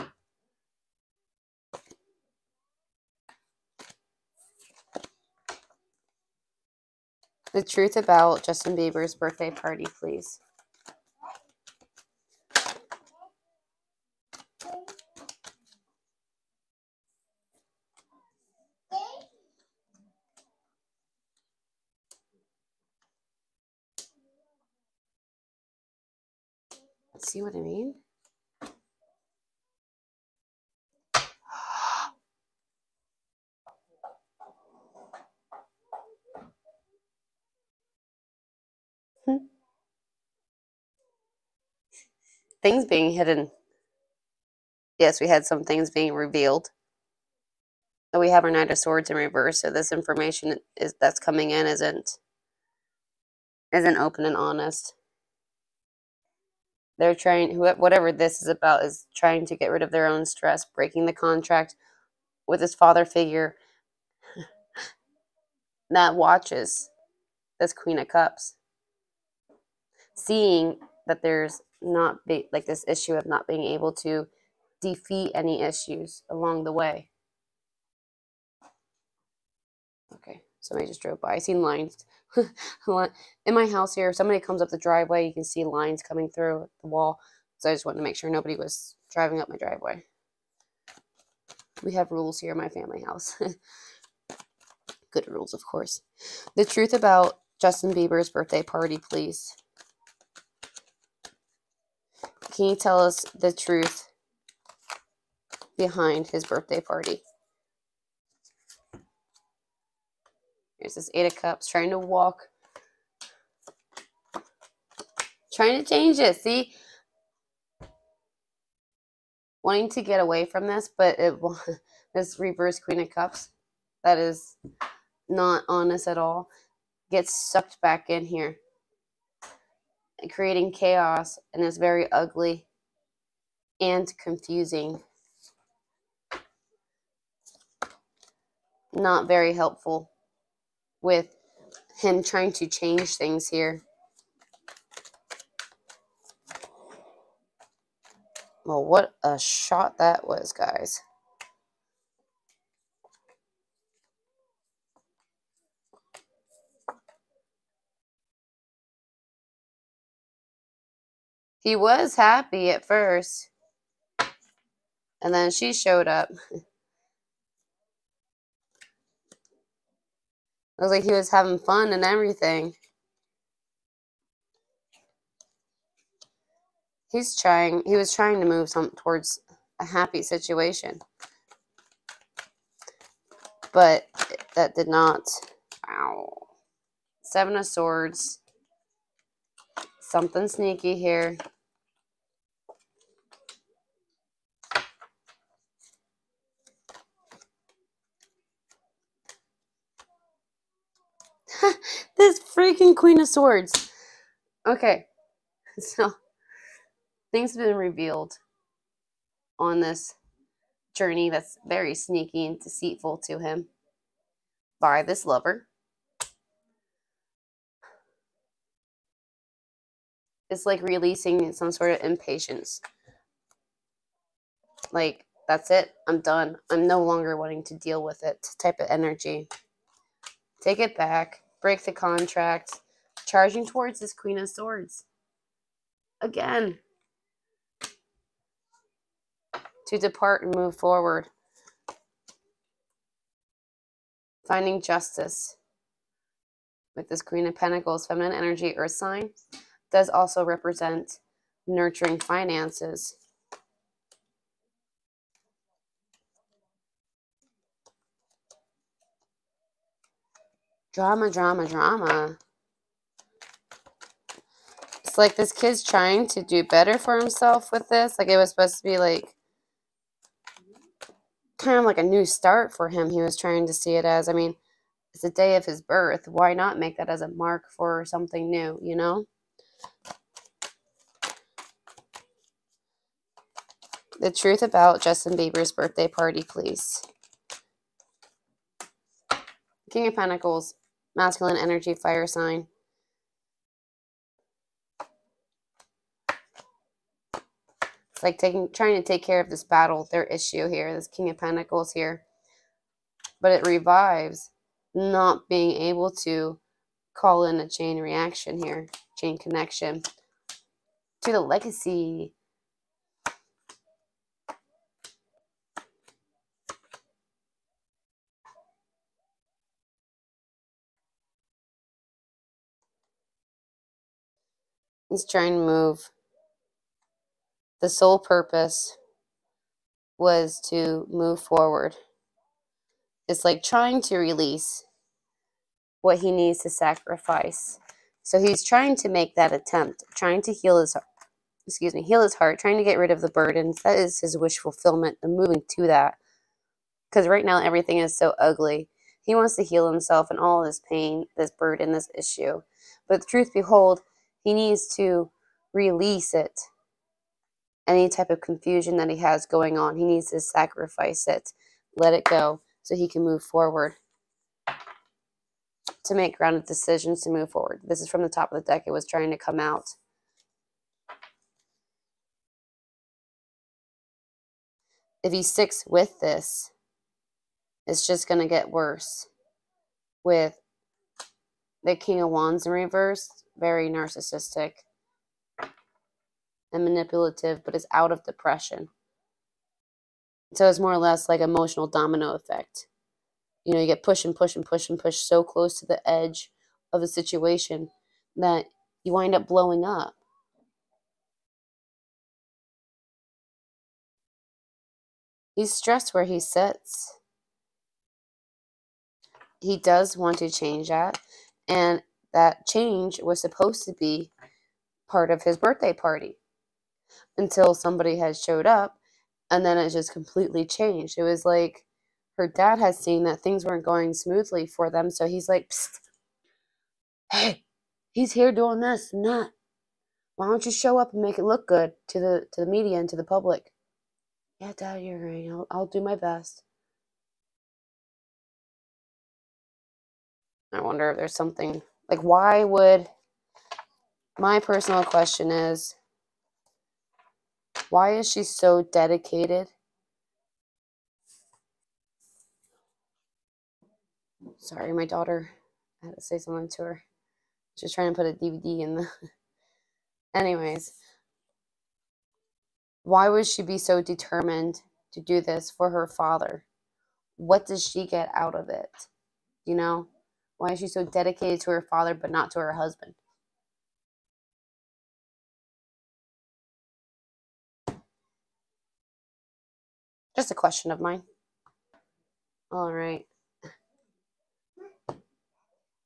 The truth about Justin Bieber's birthday party, please. See what I mean? Things being hidden. Yes, we had some things being revealed. But we have our Knight of Swords in reverse, so this information that's coming in isn't open and honest. They're trying, whatever this is about, is trying to get rid of their own stress, breaking the contract with this father figure that watches this Queen of Cups, seeing that there's like this issue of not being able to defeat any issues along the way. Okay, somebody just drove by. I seen lines. In my house here, if somebody comes up the driveway, you can see lines coming through the wall. So I just wanted to make sure nobody was driving up my driveway. We have rules here in my family house. Good rules, of course. The truth about Justin Bieber's birthday party, please. Can you tell us the truth behind his birthday party? Here's this 8 of Cups trying to walk. Trying to change it, see? Wanting to get away from this, but this reverse Queen of Cups, that is not honest at all, gets sucked back in here, creating chaos, and is very ugly and confusing. Not very helpful with him trying to change things here. Well, what a shot that was, guys. He was happy at first, and then she showed up. It was like he was having fun and everything. He was trying to move towards a happy situation. But that did not. Ow. 7 of Swords. Something sneaky here. This freaking Queen of Swords. Okay. So, things have been revealed on this journey that's very sneaky and deceitful to him by this lover. It's like releasing some sort of impatience. Like, that's it. I'm done. I'm no longer wanting to deal with it type of energy. Take it back. Break the contract. Charging towards this Queen of Swords. Again. To depart and move forward. Finding justice. With this Queen of Pentacles, feminine energy, earth sign, does also represent nurturing finances. Drama, drama, drama. It's like this kid's trying to do better for himself with this. Like it was supposed to be like kind of like a new start for him. He was trying to see it as, I mean, it's the day of his birth. Why not make that as a mark for something new, you know? The truth about Justin Bieber's birthday party, please. King of Pentacles, masculine energy, fire sign. It's like trying to take care of this battle, their issue here, this King of Pentacles here. But it revives not being able to call in a chain reaction here, chain connection to the legacy. He's trying to move. The sole purpose was to move forward. It's like trying to release what he needs to sacrifice. So he's trying to make that attempt, trying to heal his heart, trying to get rid of the burdens. That is his wish fulfillment and moving to that. Because right now everything is so ugly. He wants to heal himself and all this pain, this burden, this issue. But truth behold, he needs to release it. Any type of confusion that he has going on, he needs to sacrifice it, let it go, so he can move forward. To make grounded decisions to move forward. This is from the top of the deck. It was trying to come out. If he sticks with this, it's just going to get worse. With the King of Wands in reverse, very narcissistic. and manipulative, but is out of depression. So it's more or less like emotional domino effect. You know, you get push and push and push and push so close to the edge of a situation that you wind up blowing up. He's stressed where he sits. He does want to change that, and that change was supposed to be part of his birthday party until somebody had showed up, and then it just completely changed. It was like her dad had seen that things weren't going smoothly for them, so he's like, psst, hey, he's here doing this and that. Why don't you show up and make it look good to the media and to the public? Yeah, Dad, you're right. I'll do my best. I wonder if there's something like, why would, my personal question is, why is she so dedicated? Sorry, my daughter, I had to say something to her. She's trying to put a DVD in the. Anyways, why would she be so determined to do this for her father? What does she get out of it? You know? Why is she so dedicated to her father but not to her husband? Just a question of mine. All right.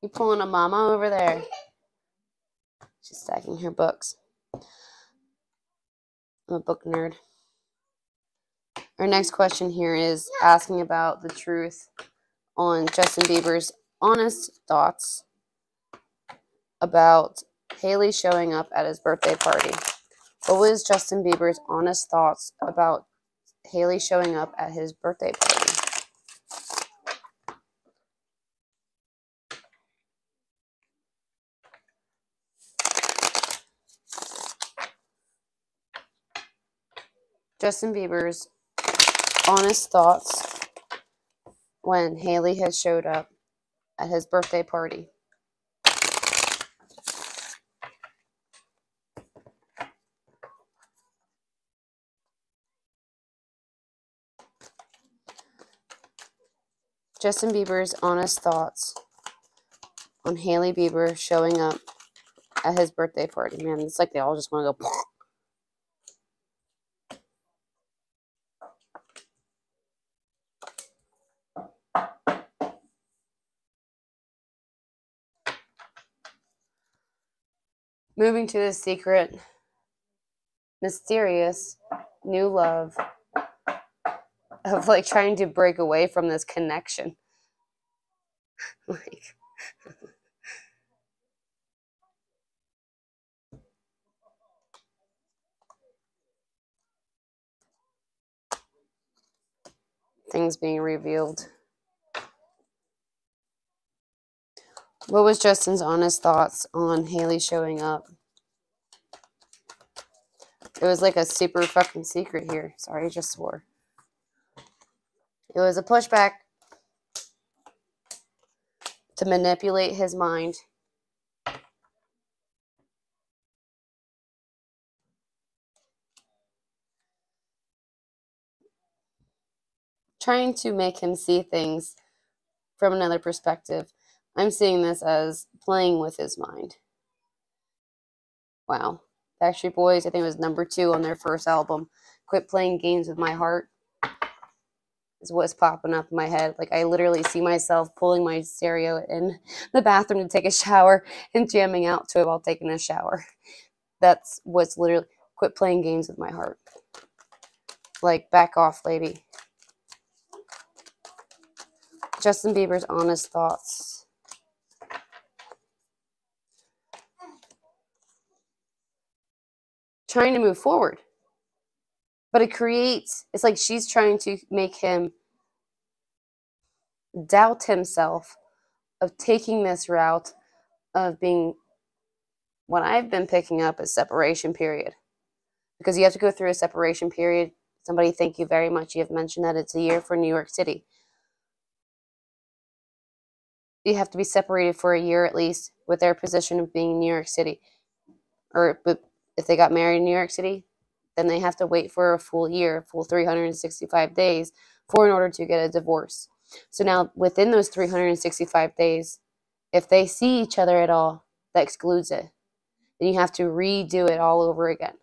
You pulling a mama over there? She's stacking her books. I'm a book nerd. Our next question here is asking about the truth on Justin Bieber's honest thoughts about HAILEY showing up at his birthday party. What was Justin Bieber's honest thoughts about HAILEY showing up at his birthday party? Justin Bieber's honest thoughts when HAILEY had showed up at his birthday party. Justin Bieber's honest thoughts on HAILEY Bieber showing up at his birthday party. Man, it's like they all just want to go. Moving to the secret, mysterious new love of like trying to break away from this connection. Like, things being revealed. What was Justin's honest thoughts on HAILEY showing up? It was like a super fucking secret here. Sorry, I just swore. It was a pushback to manipulate his mind. Trying to make him see things from another perspective. I'm seeing this as playing with his mind. Wow. Backstreet Boys, I think it was #2 on their first album. Quit playing games with my heart is what's popping up in my head. Like, I literally see myself pulling my stereo in the bathroom to take a shower and jamming out to it while taking a shower. That's what's literally, quit playing games with my heart. Like, back off, lady. Justin Bieber's honest thoughts. Trying to move forward. But it creates, it's like she's trying to make him doubt himself of taking this route of being, what I've been picking up is separation period. Because you have to go through a separation period. Somebody, thank you very much. You have mentioned that it's a year for New York City. You have to be separated for a year at least with their position of being in New York City. Or If they got married in New York City, then they have to wait for a full year, full 365 days in order to get a divorce. So now within those 365 days, if they see each other at all, that excludes it. Then you have to redo it all over again.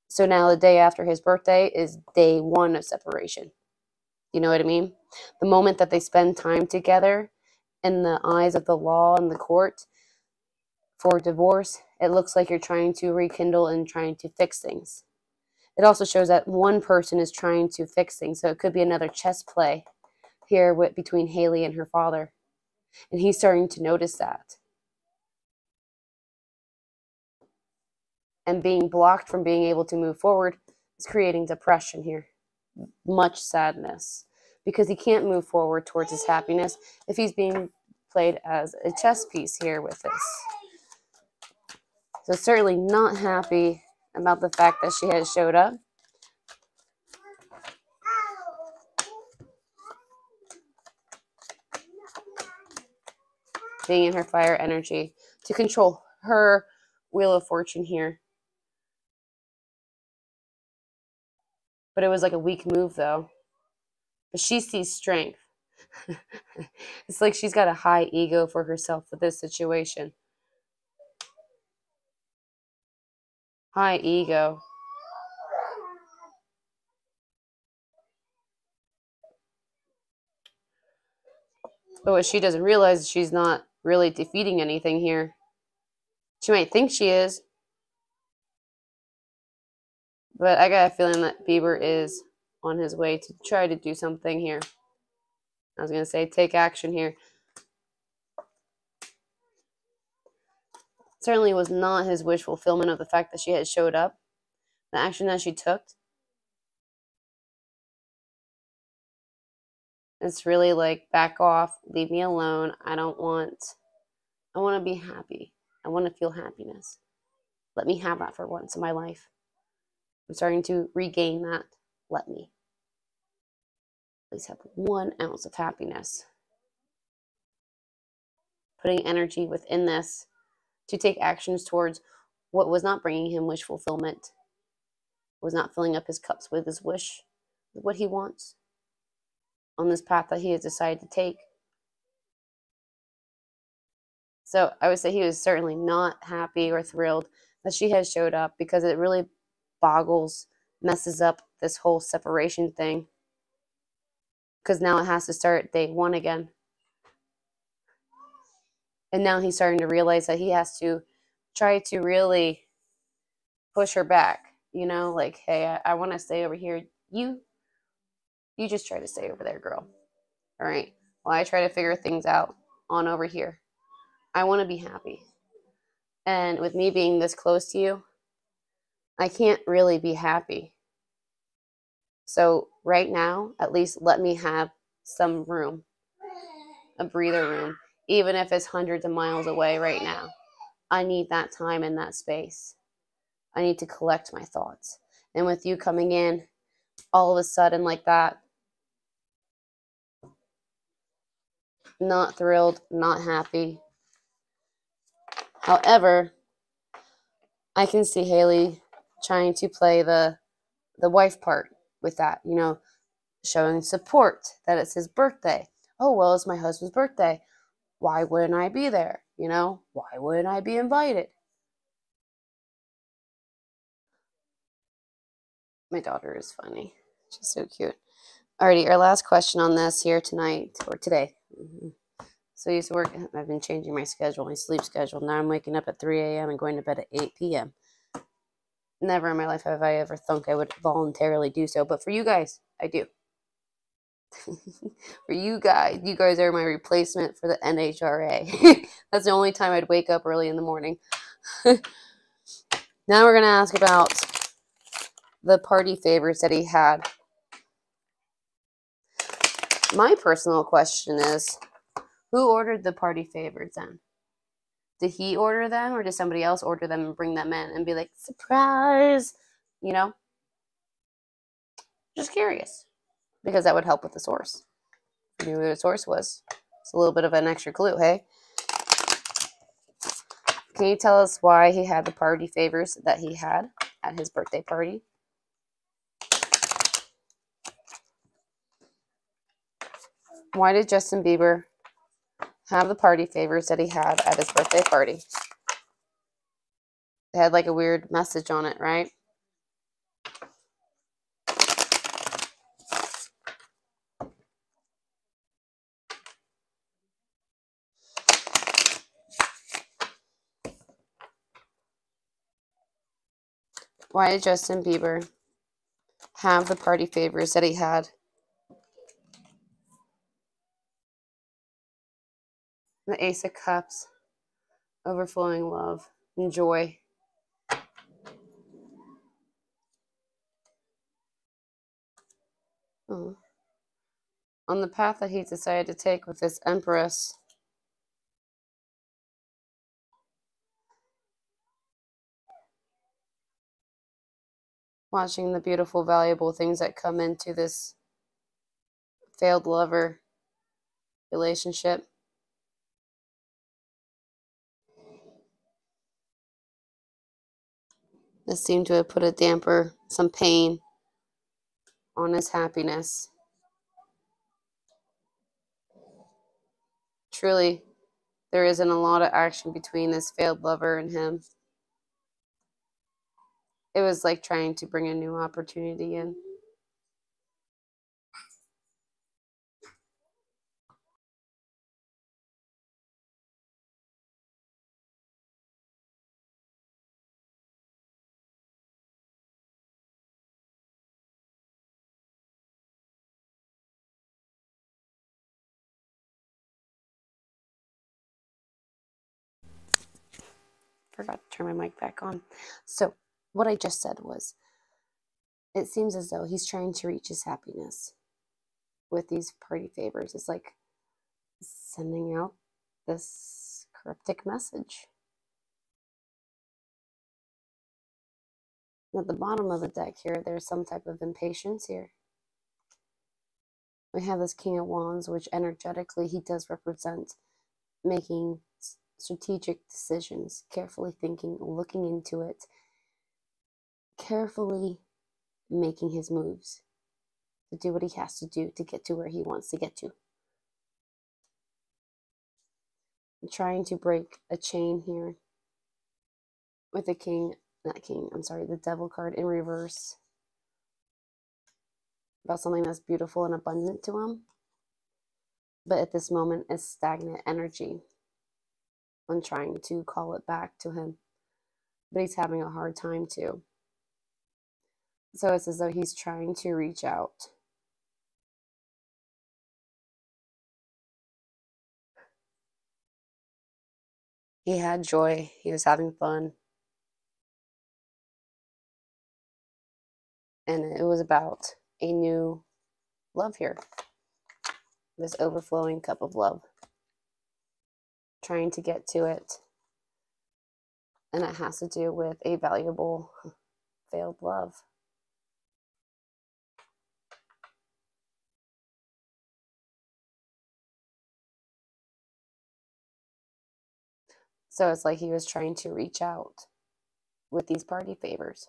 So now the day after his birthday is day 1 of separation. You know what I mean? The moment that they spend time together in the eyes of the law and the court for divorce, it looks like you're trying to rekindle and trying to fix things. It also shows that one person is trying to fix things. So it could be another chess play here between Hailey and her father. And he's starting to notice that. And being blocked from being able to move forward is creating depression here. Much sadness. Because he can't move forward towards his happiness if he's being played as a chess piece here with this. So certainly not happy about the fact that she has showed up. Being in her fire energy to control her Wheel of Fortune here. But it was like a weak move though. But she sees strength. It's like she's got a high ego for herself with this situation. High ego. But what she doesn't realize is she's not really defeating anything here. She might think she is. But I got a feeling that Bieber is on his way to try to do something here. I was going to say take action here. Certainly was not his wish fulfillment of the fact that she had showed up. The action that she took. It's really like, back off, leave me alone. I want to be happy. I want to feel happiness. Let me have that for once in my life. I'm starting to regain that. Let me at least have 1 ounce of happiness. Putting energy within this to take actions towards what was not bringing him wish fulfillment. Was not filling up his cups with his wish, with what he wants. On this path that he has decided to take. So I would say he was certainly not happy or thrilled that she has showed up, because it really messes up this whole separation thing. Because now it has to start day 1 again. And now he's starting to realize that he has to try to really push her back. You know, like, hey, I want to stay over here. You just try to stay over there, girl. All right. Well, I try to figure things out on over here. I want to be happy. And with me being this close to you, I can't really be happy. So right now, at least let me have some room, a breather room, even if it's hundreds of miles away right now. I need that time and that space. I need to collect my thoughts. And with you coming in all of a sudden like that, not thrilled, not happy. However, I can see Hailey trying to play the wife part with that, you know, showing support that it's his birthday. Oh, well, it's my husband's birthday. Why wouldn't I be there? You know, why wouldn't I be invited? My daughter is funny. She's so cute. Alrighty, our last question on this here tonight, or today. So I used to work, I've been changing my schedule, my sleep schedule. Now I'm waking up at 3 a.m. and going to bed at 8 p.m. Never in my life have I ever thunk I would voluntarily do so. But for you guys, I do. For you guys are my replacement for the NHRA. That's the only time I'd wake up early in the morning. Now we're going to ask about the party favors that he had. My personal question is, who ordered the party favors then? Did he order them, or did somebody else order them and bring them in and be like, surprise? You know? Just curious. Because that would help with the source. If you knew who the source was. It's a little bit of an extra clue, hey? Can you tell us why he had the party favors that he had at his birthday party? Why did Justin Bieber have the party favors that he had at his birthday party? They had like a weird message on it, right? Why did Justin Bieber have the party favors that he had? The Ace of Cups, overflowing love and joy. Oh. On the path that he decided to take with this Empress, watching the beautiful, valuable things that come into this failed lover relationship. This seemed to have put a damper, some pain on his happiness. Truly, there isn't a lot of action between this failed lover and him. It was like trying to bring a new opportunity in. Forgot to turn my mic back on. So, what I just said was, it seems as though he's trying to reach his happiness with these party favors. It's like sending out this cryptic message. At the bottom of the deck here, there's some type of impatience here. We have this King of Wands, which energetically he does represent making strategic decisions, carefully thinking, looking into it, carefully making his moves to do what he has to do to get to where he wants to get to. I'm trying to break a chain here with the the Devil card in reverse. About something that's beautiful and abundant to him. But at this moment, it's stagnant energy. I'm trying to call it back to him. But he's having a hard time too. So it's as though he's trying to reach out. He had joy. He was having fun. And it was about a new love here. This overflowing cup of love. Trying to get to it. And it has to do with a valuable failed love. So it's like he was trying to reach out with these party favors.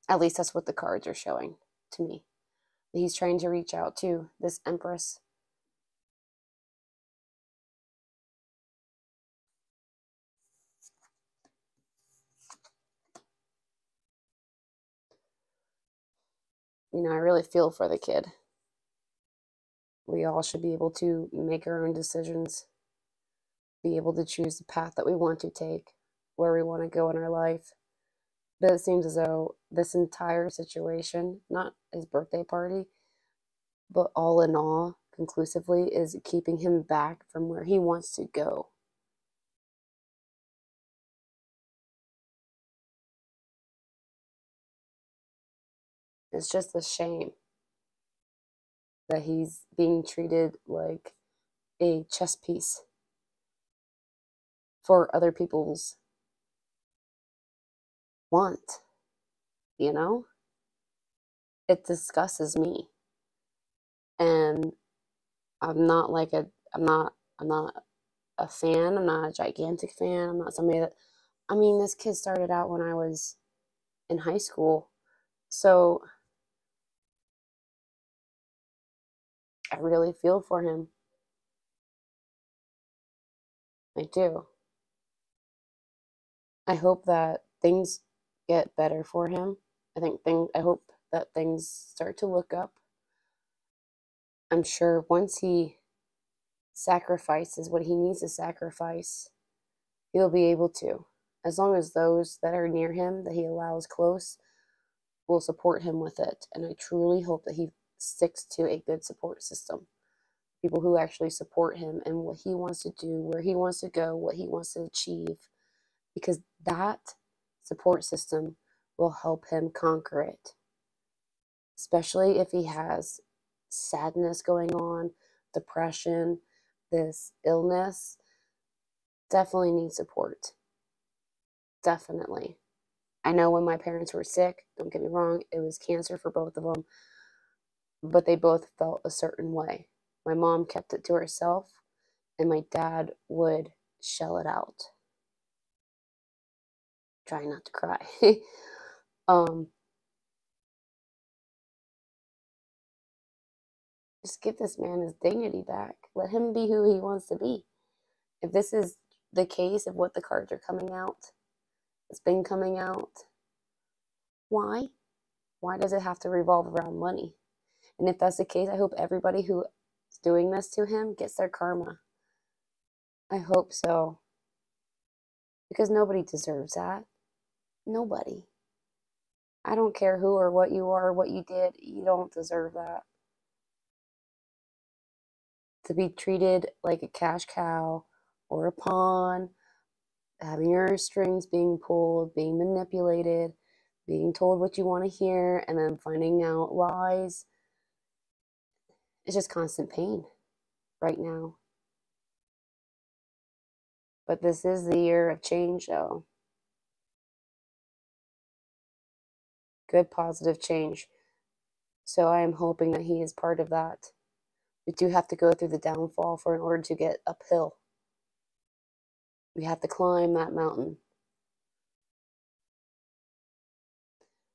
At least that's what the cards are showing to me. He's trying to reach out to this Empress. You know, I really feel for the kid. We all should be able to make our own decisions, be able to choose the path that we want to take, where we want to go in our life. But it seems as though this entire situation, not his birthday party, but all in all, conclusively, is keeping him back from where he wants to go. It's just a shame that he's being treated like a chess piece for other people's want, you know? It disgusts me. And I'm not like I'm not a fan. I'm not a gigantic fan. I'm not somebody that, I mean, this kid started out when I was in high school. So I really feel for him. I do. I hope that things get better for him. I hope that things start to look up. I'm sure once he sacrifices what he needs to sacrifice, he'll be able to. As long as those that are near him, that he allows close, will support him with it. And I truly hope that he sticks to a good support system. People who actually support him and what he wants to do, where he wants to go, what he wants to achieve. Because that support system will help him conquer it. Especially if he has sadness going on, depression, this illness, definitely needs support. Definitely. I know when my parents were sick, don't get me wrong, it was cancer for both of them, but they both felt a certain way. My mom kept it to herself, and my dad would shell it out, trying not to cry. um, just give this man his dignity back. Let him be who he wants to be. If this is the case of what the cards are coming out, it's been coming out, why? Why does it have to revolve around money? And if that's the case, I hope everybody who is doing this to him gets their karma. I hope so. Because nobody deserves that. Nobody. I don't care who or what you are or what you did, you don't deserve that. To be treated like a cash cow or a pawn, having your strings being pulled, being manipulated, being told what you want to hear, and then finding out lies. It's just constant pain right now. But this is the year of change, though. Good, positive change. So I am hoping that he is part of that. We do have to go through the downfall in order to get uphill. We have to climb that mountain.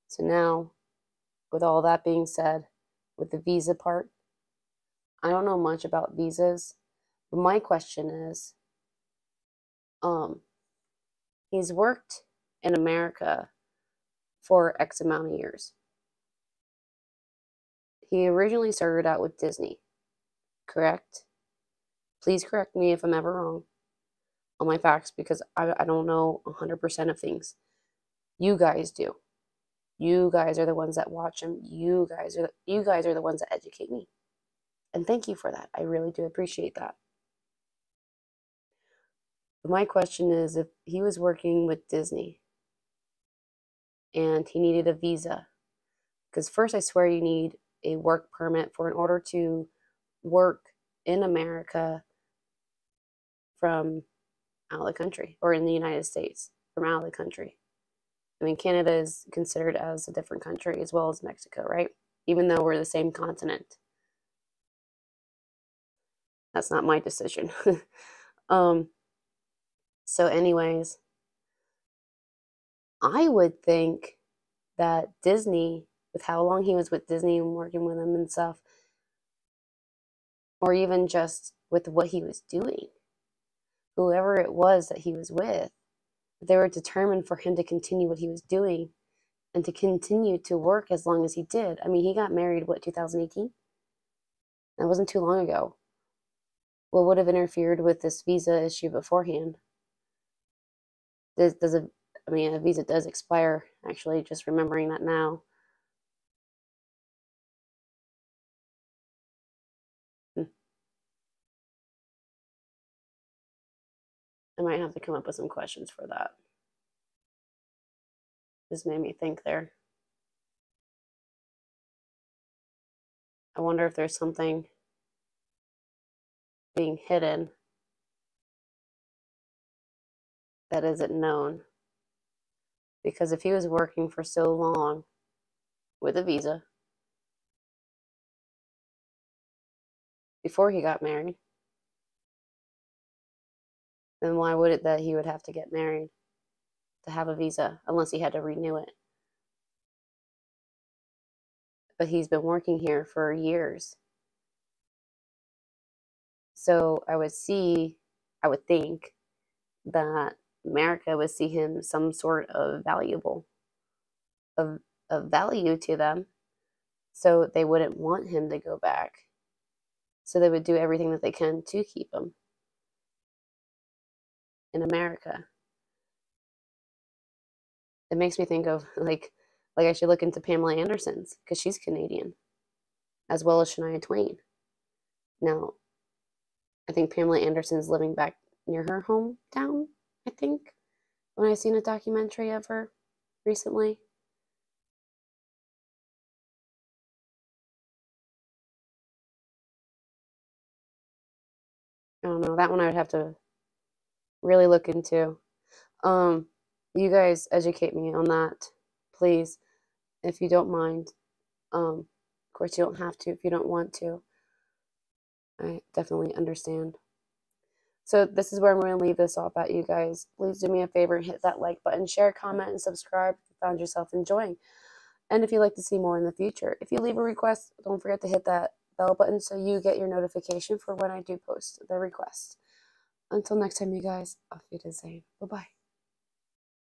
So now, with all that being said, with the visa part, I don't know much about visas, but my question is, he's worked in America for X amount of years. He originally started out with Disney, correct? Please correct me if I'm ever wrong on my facts because I don't know 100% of things. You guys do. You guys are the ones that watch him. You guys are the ones that educate me. And thank you for that. I really do appreciate that. But my question is, if he was working with Disney and he needed a visa, because first I swear you need a work permit in order to work in America from out of the country, or in the United States from out of the country. I mean, Canada is considered as a different country as well as Mexico, right? Even though we're the same continent. That's not my decision. So anyways, I would think that Disney, with how long he was with Disney and working with them and stuff, or even just with what he was doing, whoever it was that he was with, they were determined for him to continue what he was doing and to continue to work as long as he did. I mean, he got married, what, 2018? That wasn't too long ago. What would have interfered with this visa issue beforehand? I mean, a visa does expire, actually, just remembering that now. Hmm. I might have to come up with some questions for that. This made me think there. I wonder if there's something being hidden that isn't known. Because if he was working for so long with a visa, before he got married. Then why would it that he would have to get married to have a visa, unless he had to renew it? But he's been working here for years. So I would think that America would see him some sort of of value to them. So they wouldn't want him to go back. So they would do everything that they can to keep him in America. It makes me think of like I should look into Pamela Anderson's, because she's Canadian, as well as Shania Twain. Now, I think Pamela Anderson's living back near her hometown, I think, when I seen a documentary of her recently. I don't know. That one I would have to really look into. Um, you guys educate me on that, please, if you don't mind. Of course, you don't have to if you don't want to. I definitely understand. So this is where I'm going to leave this off at, you guys. Please do me a favor and hit that like button, share, comment, and subscribe if you found yourself enjoying. And if you'd like to see more in the future. If you leave a request, don't forget to hit that bell button so you get your notification for when I do post the request. Until next time, you guys, auf Wiedersehen. Bye-bye.